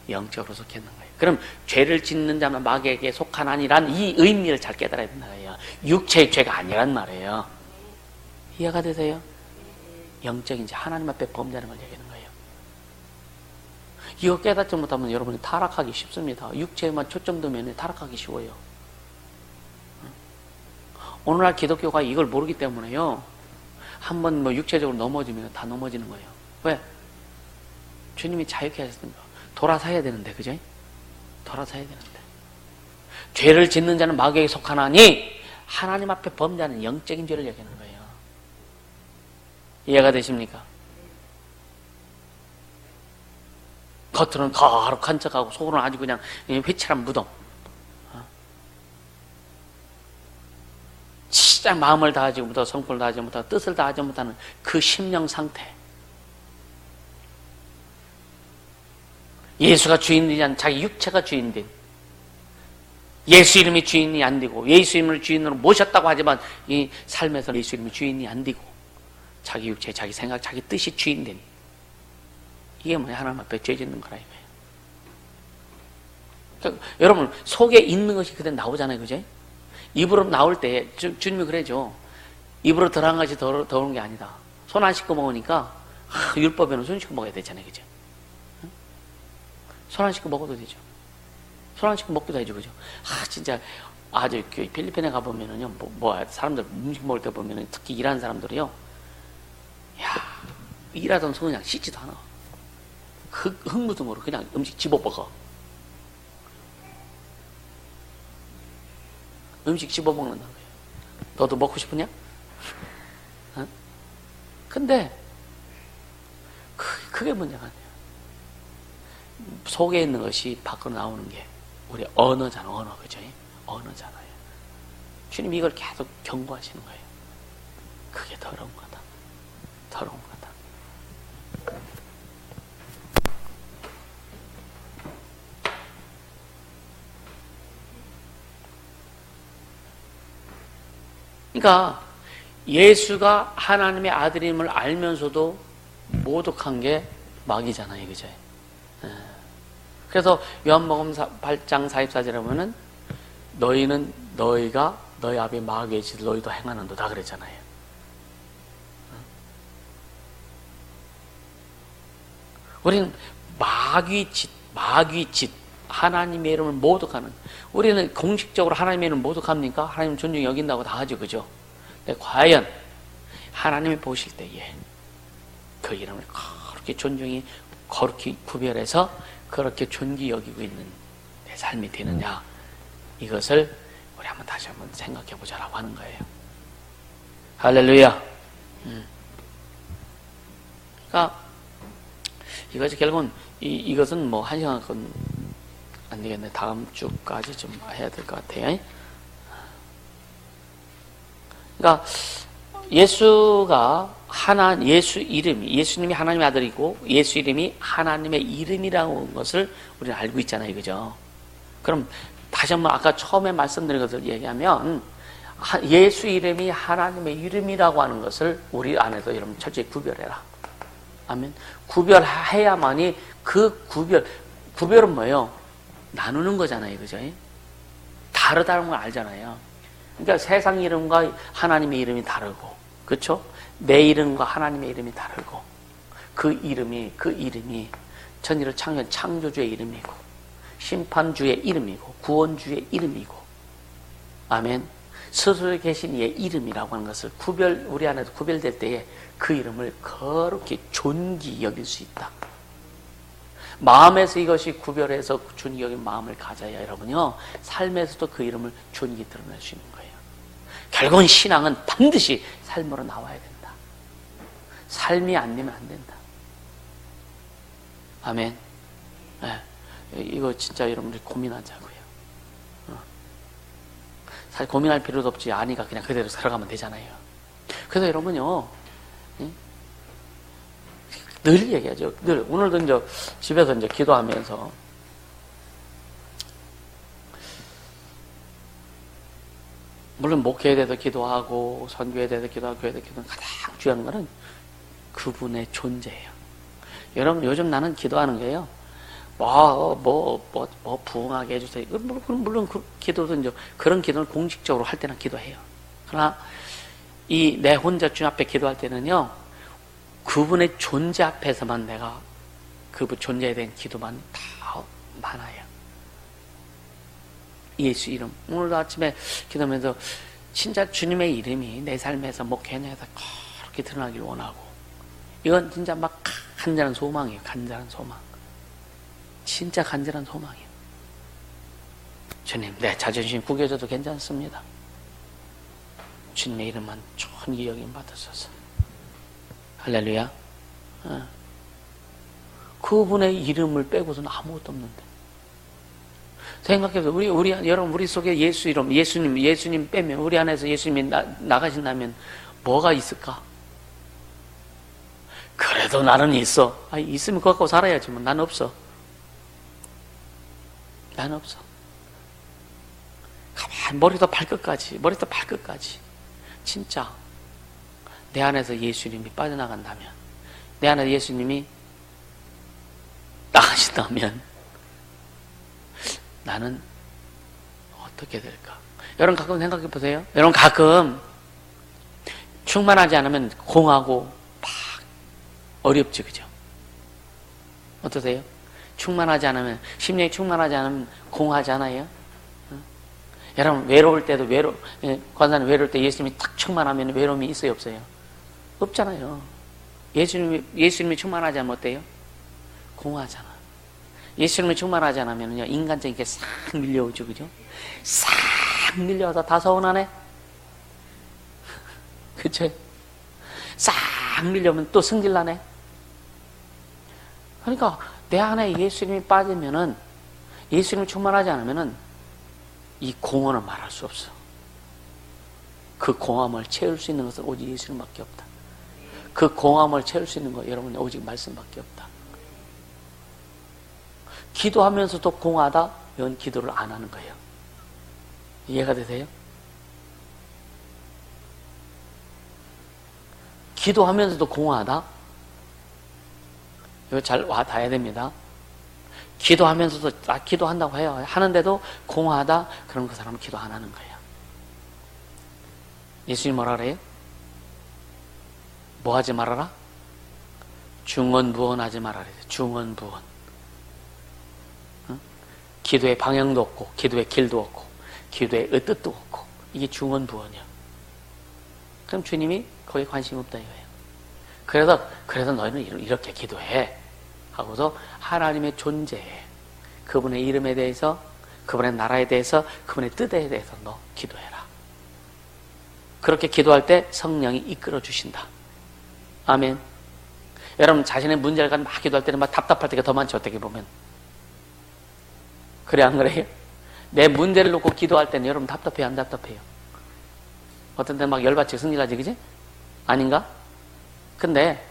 Speaker 1: 영적으로 속했는 거예요. 그럼 죄를 짓는 자만 마귀에게 속하나니란 이 의미를 잘 깨달아야 된다 거예요. 육체의 죄가 아니란 말이에요. 이해가 되세요? 영적인 죄, 하나님 앞에 범죄하는 걸 얘기하는 거예요. 이거 깨닫지 못하면 여러분이 타락하기 쉽습니다. 육체에만 초점두면 타락하기 쉬워요. 오늘날 기독교가 이걸 모르기 때문에요. 한번 뭐 육체적으로 넘어지면 다 넘어지는 거예요. 왜? 주님이 자유케 하셨습니다. 돌아서야 되는데, 그죠? 돌아서야 되는데. 죄를 짓는 자는 마귀에게 속하나니 하나님 앞에 범죄하는 영적인 죄를 얘기하는 거예요. 이해가 되십니까? 겉으로는 거룩한 척하고 속으로는 아주 그냥 회칠한 무덤. 진짜 마음을 다하지 못하고 성품을 다하지 못하고 뜻을 다하지 못하는 그 심령 상태. 예수가 주인이지 않은 자기 육체가 주인된, 예수 이름이 주인이 안 되고 예수 이름을 주인으로 모셨다고 하지만 이 삶에서 예수 이름이 주인이 안 되고 자기 육체, 자기 생각, 자기 뜻이 주인된, 이게 뭐냐? 하나님 앞에 죄 짓는 거라 이거예요. 그러니까 여러분 속에 있는 것이 그대로 나오잖아요, 그죠? 입으로 나올 때 주님이 그래죠. 입으로 들어간 것이 더러운 게 아니다. 손 안 씻고 먹으니까 율법에는 손 씻고 먹어야 되잖아요, 그죠? 손 안 씻고 먹어도 되죠. 손 안 씻고 먹기도 하죠, 그죠? 진짜 아주 필리핀에 가보면은요, 사람들 음식 먹을 때 보면은 특히 일하는 사람들이요, 일하던 손 그냥 씻지도 않아. 흙무등으로 그냥 음식 집어먹어. 음식 집어먹는다는 거예요. 너도 먹고 싶으냐? 어? 근데 그게 문제가 아니에요. 속에 있는 것이 밖으로 나오는 게 우리 언어잖아, 언어, 그죠? 언어잖아요. 주님 이걸 계속 경고하시는 거예요. 그게 더러운 거다. 더러운 거다. 그러니까 예수가 하나님의 아들임을 알면서도 모독한 게 마귀잖아요, 그죠? 그래서 요한복음 8장 44절에 보면은 너희가 너희 아비 마귀의 짓을 너희도 행하는도다 그랬잖아요. 우리는 마귀 짓, 하나님의 이름을 모독하는, 우리는 공식적으로 하나님의 이름을 모독합니까? 하나님 존중 여긴다고 다 하죠, 그죠? 근데 과연 하나님이 보실 때에 그 이름을 그렇게 존중히 거룩히 구별해서 그렇게 존귀 여기고 있는 내 삶이 되느냐, 이것을 우리 다시 한번 생각해 보자라고 하는 거예요. 할렐루야. 그러니까 이것이 결국은 이것은 뭐 한 시간 건 안 되겠네. 다음 주까지 좀 해야 될 것 같아요. 그러니까 예수님이 하나님의 아들이고 예수 이름이 하나님의 이름이라는 것을 우리는 알고 있잖아요, 그죠? 그럼 다시 한번 아까 처음에 말씀드린 것을 얘기하면 예수 이름이 하나님의 이름이라고 하는 것을 우리 안에서 여러분 철저히 구별해라. 아멘. 구별해야만이 그 구별은 뭐예요? 나누는 거잖아요, 그죠? 다르다는 걸 알잖아요. 그러니까 세상 이름과 하나님의 이름이 다르고, 그렇죠? 내 이름과 하나님의 이름이 다르고, 그 이름이 천지를 창조한 창조주의 이름이고, 심판주의 이름이고, 구원주의 이름이고, 아멘. 스스로 계신 이의 이름이라고 하는 것을 우리 안에서 구별될 때에 그 이름을 거룩히 존귀 여길 수 있다. 마음에서 이것이 구별해서 존귀 여긴 마음을 가져야 여러분요, 삶에서도 그 이름을 존귀 드러낼 수 있는 거예요. 결국은 신앙은 반드시 삶으로 나와야 된다. 삶이 안 되면 안 된다. 아멘. 네. 이거 진짜 여러분들이 고민하자고요. 사실 고민할 필요도 없지. 아니가 그냥 그대로 살아가면 되잖아요. 그래서 여러분요, 늘 얘기하죠. 늘. 오늘도 이제 집에서 이제 기도하면서 물론 목회에 대해서 기도하고 선교에 대해서 기도하고 교회에 대해서 기도하는 가장 중요한 거는 그분의 존재예요. 여러분, 요즘 나는 기도하는 게요. 부흥하게 해주세요. 물론 그 기도도 이제 그런 기도를 공식적으로 할 때는 기도해요. 그러나 이 내 혼자 주님 앞에 기도할 때는요, 그분의 존재 앞에서만 내가 그분 존재에 대한 기도만 다 많아요. 예수 이름. 오늘도 아침에 기도하면서 진짜 주님의 이름이 내 삶에서 목회에서 그렇게 드러나길 원하고, 이건 진짜 막 간절한 소망이에요. 간절한 소망. 진짜 간절한 소망이에요. 주님, 내 자존심 구겨져도 괜찮습니다. 주님의 이름만 천히 여김 받으소서. 할렐루야. 그분의 이름을 빼고서는 아무것도 없는데. 생각해보세요. 여러분, 우리 속에 예수 이름, 예수님 빼면, 우리 안에서 예수님이 나가신다면 뭐가 있을까? 그래도 나는 있어. 있으면 그거 갖고 살아야지. 뭐. 난 없어. 난 없어. 가만히 머리부터 발끝까지. 진짜 내 안에서 예수님이 빠져나간다면, 내 안에 예수님이 나가신다면 나는 어떻게 될까? 여러분 가끔 생각해 보세요. 여러분 가끔 충만하지 않으면 공하고 막 어렵지, 그죠? 어떠세요? 충만하지 않으면, 심령이 충만하지 않으면 공하지 않아요? 여러분 외로울 때도 관사는 외로울 때 예수님이 딱 충만하면 외로움이 있어요, 없어요? 없잖아요. 예수님이 충만하지 않으면 어때요? 공하잖아. 예수님이 충만하지 않으면요, 인간적인 게 싹 밀려오죠, 그죠? 싹 밀려와서 다 서운하네? 그쵸? 싹 밀려오면 또 승질나네? 그러니까 내 안에 예수님이 빠지면은, 예수님이 충만하지 않으면은 이 공허는 말할 수 없어. 그 공허함을 채울 수 있는 것은 오직 예수님밖에 없다. 그 공허함을 채울 수 있는 거 여러분 오직 말씀밖에 없다. 기도하면서도 공허하다? 이건 기도를 안 하는 거예요. 이해가 되세요? 기도하면서도 공허하다? 이거 잘 와닿아야 됩니다. 기도하면서도 기도한다고 해요. 하는데도 공허하다? 그럼 그 사람은 기도 안 하는 거예요. 예수님 뭐라 그래요? 뭐 하지 말아라? 중언부언하지 말아라. 중언부언. 응? 기도의 방향도 없고, 기도의 길도 없고, 기도의 뜻도 없고, 이게 중언부언이야. 그럼 주님이 거기에 관심 없다 이거예요. 그래서 너희는 이렇게 기도해 하고서 하나님의 존재에, 그분의 이름에 대해서, 그분의 나라에 대해서, 그분의 뜻에 대해서 너 기도해라. 그렇게 기도할 때 성령이 이끌어 주신다. 아멘. 여러분 자신의 문제를 가지고 막 기도할 때는 막 답답할 때가 더 많죠, 어떻게 보면. 그래 안 그래요? 내 문제를 놓고 기도할 때는 여러분 답답해요, 안 답답해요? 어떤 때는 막 열받지, 승질나지, 그지? 아닌가? 근데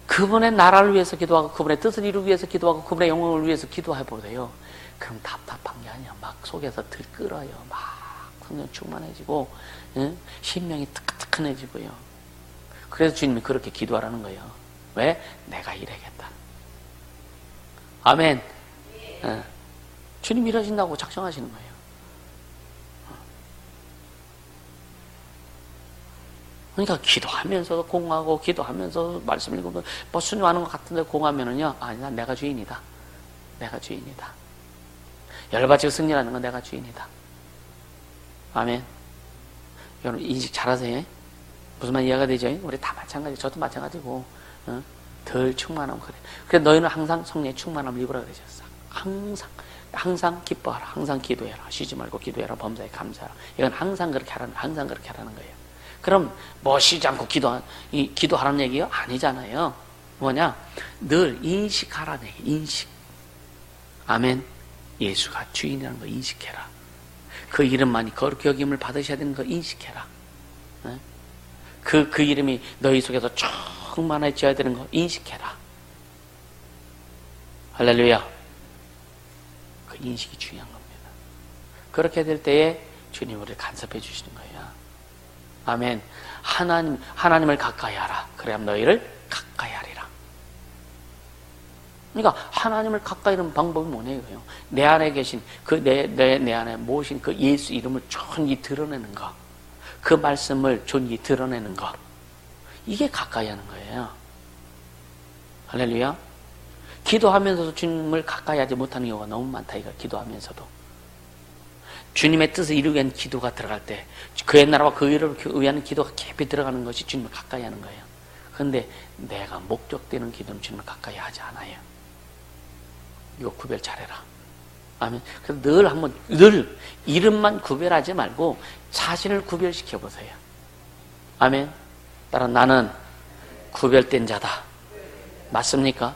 Speaker 1: 그분의 나라를 위해서 기도하고, 그분의 뜻을 이루기 위해서 기도하고, 그분의 영광을 위해서 기도해보세요. 그럼 답답한 게 아니야. 막 속에서 들끓어요. 막 성령 충만해지고, 응? 심령이 뜨끈뜨끈해지고요. 그래서 주님이 그렇게 기도하라는 거예요. 왜? 내가 이래겠다. 아멘. 응. 주님이 이러신다고 작정하시는 거예요. 그러니까 기도하면서도 공하고, 기도하면서 말씀 읽으면 뭐 순종하는 것 같은데 공하면은요, 아니다, 내가 주인이다. 내가 주인이다. 열받치고 승리하는 건 내가 주인이다. 아멘. 여러분 인식 잘하세요? 무슨 말 이해가 되죠? 우리 다 마찬가지, 저도 마찬가지고, 덜 충만하면 그래. 그래 너희는 항상 성령의 충만함을 입으라 그러셨어. 항상 기뻐하라. 항상 기도해라. 쉬지 말고 기도해라. 범사에 감사하라. 이건 항상 그렇게 하라는 거예요. 그럼 뭐 쉬지 않고 기도하라는 얘기가 아니잖아요. 뭐냐? 늘 인식하라는 얘기. 인식. 아멘. 예수가 주인이라는 거 인식해라. 그 이름만이 거룩히 여김을 받으셔야 되는 거 인식해라. 그 이름이 너희 속에서 충만해져야 되는 거 인식해라. 할렐루야. 그 인식이 중요한 겁니다. 그렇게 될 때에 주님 우리를 간섭해 주시는 거예요. 아멘. 하나님을 가까이 하라. 그래야 너희를 가까이 하리라. 그러니까 하나님을 가까이 하는 방법이 뭐냐고요. 내 안에 계신 내 안에 모신 그 예수 이름을 존귀 드러내는 거, 그 말씀을 존귀 드러내는 거, 이게 가까이 하는 거예요. 할렐루야. 기도하면서도 주님을 가까이 하지 못하는 경우가 너무 많다. 이거 기도하면서도 주님의 뜻을 이루기 위한 기도가 들어갈 때 그의 나라와 그 의를 위한 기도가 깊이 들어가는 것이 주님을 가까이 하는 거예요. 그런데 내가 목적되는 기도는 주님을 가까이 하지 않아요. 이거 구별 잘해라. 아멘. 그래서 늘 이름만 구별하지 말고 자신을 구별시켜 보세요. 아멘. 따라 나는 구별된 자다. 맞습니까?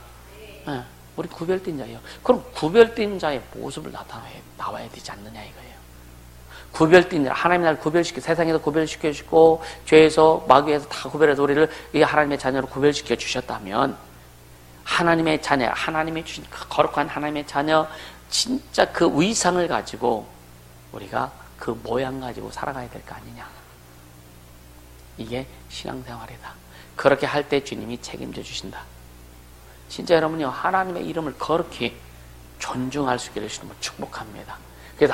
Speaker 1: 네, 우리 구별된 자예요. 그럼 구별된 자의 모습을 나와야 되지 않느냐 이거예요. 구별된 자, 하나님 나를 구별시켜, 세상에서 구별시켜 주시고 죄에서 마귀에서 다 구별해서 우리를 이 하나님의 자녀로 구별시켜 주셨다면 하나님의 자녀, 하나님이 주신 그 거룩한 하나님의 자녀, 진짜 그 위상을 가지고 우리가 그 모양 가지고 살아가야 될 거 아니냐. 이게 신앙생활이다. 그렇게 할 때 주님이 책임져 주신다. 진짜 여러분요, 하나님의 이름을 거룩히 존중할 수 있게 되시는 걸 축복합니다. 그래서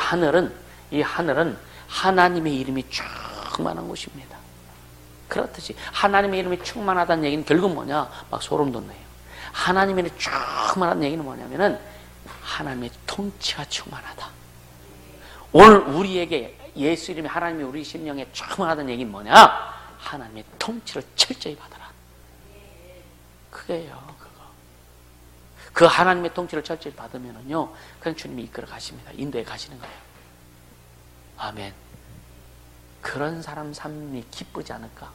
Speaker 1: 이 하늘은 하나님의 이름이 충만한 곳입니다. 그렇듯이 하나님의 이름이 충만하다는 얘기는 결국 뭐냐? 막 소름 돋네요. 하나님의 이름이 충만한 얘기는 뭐냐면은 하나님의 통치가 충만하다. 오늘 우리에게 예수 이름이 하나님이 우리 심령에 충만하다는 얘기는 뭐냐? 하나님의 통치를 철저히 받아라. 그게요. 그 하나님의 통치를 철저히 받으면은요, 그냥 주님이 이끌어 가십니다. 인도에 가시는 거예요. 아멘. 그런 사람 삶이 기쁘지 않을까?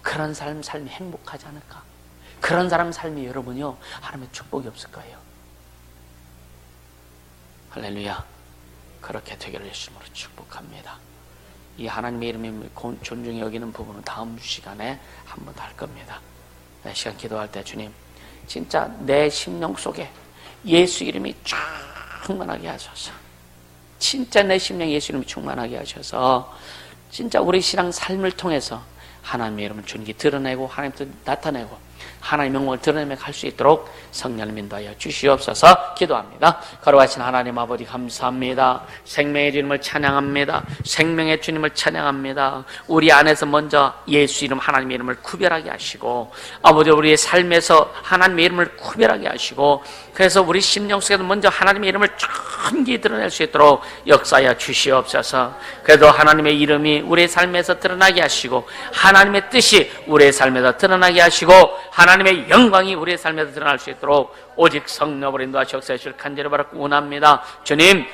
Speaker 1: 그런 삶이 행복하지 않을까? 그런 사람 삶이 여러분요, 하나님의 축복이 없을 거예요. 할렐루야. 그렇게 되기를 예수님으로 축복합니다. 이 하나님의 이름을 존중히 여기는 부분은 다음 시간에 한 번 더 할 겁니다. 네, 시간 기도할 때 주님, 진짜 내 심령 속에 예수 이름이 충만하게 하셔서, 진짜 내 심령에 예수 이름이 충만하게 하셔서 진짜 우리 신앙 삶을 통해서 하나님의 이름을 존귀 드러내고 하나님 뜻 나타내고 하나님의 영광을 드러내며 갈 수 있도록 성령을 인도하여 주시옵소서. 기도합니다. 거룩하신 하나님 아버지, 감사합니다. 생명의 주님을 찬양합니다. 생명의 주님을 찬양합니다. 우리 안에서 먼저 예수 이름, 하나님의 이름을 구별하게 하시고, 아버지 우리의 삶에서 하나님의 이름을 구별하게 하시고, 그래서 우리 심령 속에서 먼저 하나님의 이름을 존귀 드러낼 수 있도록 역사하여 주시옵소서. 그래도 하나님의 이름이 우리의 삶에서 드러나게 하시고, 하나님의 뜻이 우리의 삶에서 드러나게 하시고, 하나님의 영광이 우리의 삶에서 드러날 수 있도록 오직 성령으로 인도하시옵소서. 역사하실 간절히 바라고 원합니다. 주님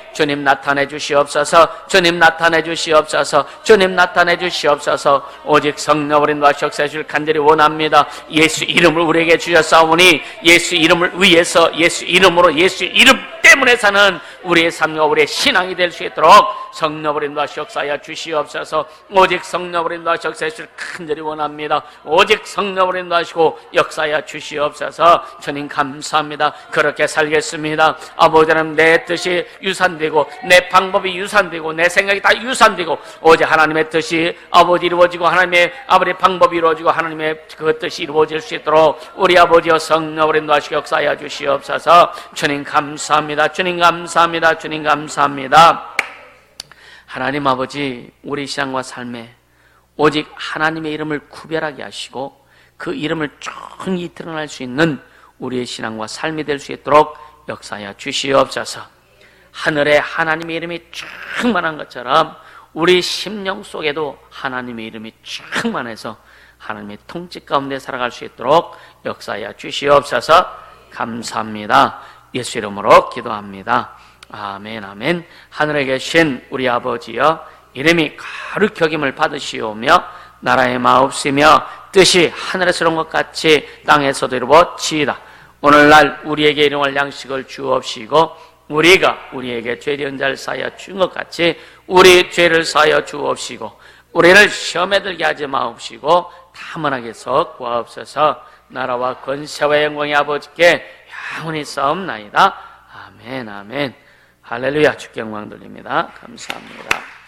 Speaker 1: 나타내 주시옵소서. 주님 나타내 주시옵소서. 주님 나타내 주시옵소서. 오직 성령으로 인도하시옵소서. 역사하실 간절히 원합니다. 예수 이름을 우리에게 주셨사오니 예수 이름을 위해서, 예수 이름으로, 예수 이름 때문에 사는 우리의 삶과 우리의 신앙이 될 수 있도록 성령으로 인도하시옵소서. 역사하여 주시옵소서. 오직 성령으로 인도하시옵소서. 역사하실 간절히 원합니다. 오직 성령으로 인도하시고 역사하여 주시옵소서. 주님 감사합니다. 그렇게 살겠습니다. 아버지 하나님, 내 뜻이 유산되고 내 방법이 유산되고 내 생각이 다 유산되고 오직 하나님의 뜻이 아버지 이루어지고 하나님의 아버지 방법이 이루어지고 하나님의 그 뜻이 이루어질 수 있도록 우리 아버지여 성령으로 인도하시고 역사하여 주시옵소서. 주님 감사합니다. 주님 감사합니다. 주님 감사합니다. 하나님 아버지, 우리 신앙과 삶에 오직 하나님의 이름을 구별하게 하시고 그 이름을 정히 드러날 수 있는 우리의 신앙과 삶이 될 수 있도록 역사하여 주시옵소서. 하늘에 하나님의 이름이 충만한 것처럼 우리 심령 속에도 하나님의 이름이 충만해서 하나님의 통치 가운데 살아갈 수 있도록 역사하여 주시옵소서. 감사합니다. 예수 이름으로 기도합니다. 아멘, 아멘. 하늘에 계신 우리 아버지여, 이름이 거룩히 여김을 받으시오며 나라의 마옵시며 뜻이 하늘에서 이룬 것 같이 땅에서도 이루어지이다. 오늘날 우리에게 일용할 양식을 주옵시고 우리가 우리에게 죄된 자를 사하여 준 것 같이 우리 죄를 사하여 주옵시고 우리를 시험에 들게 하지 마옵시고 다문하게 해서 구하옵소서. 나라와 권세와 영광이 아버지께 영원히 싸움나이다. 아멘, 아멘. 할렐루야. 주께 영광 돌립니다. 감사합니다.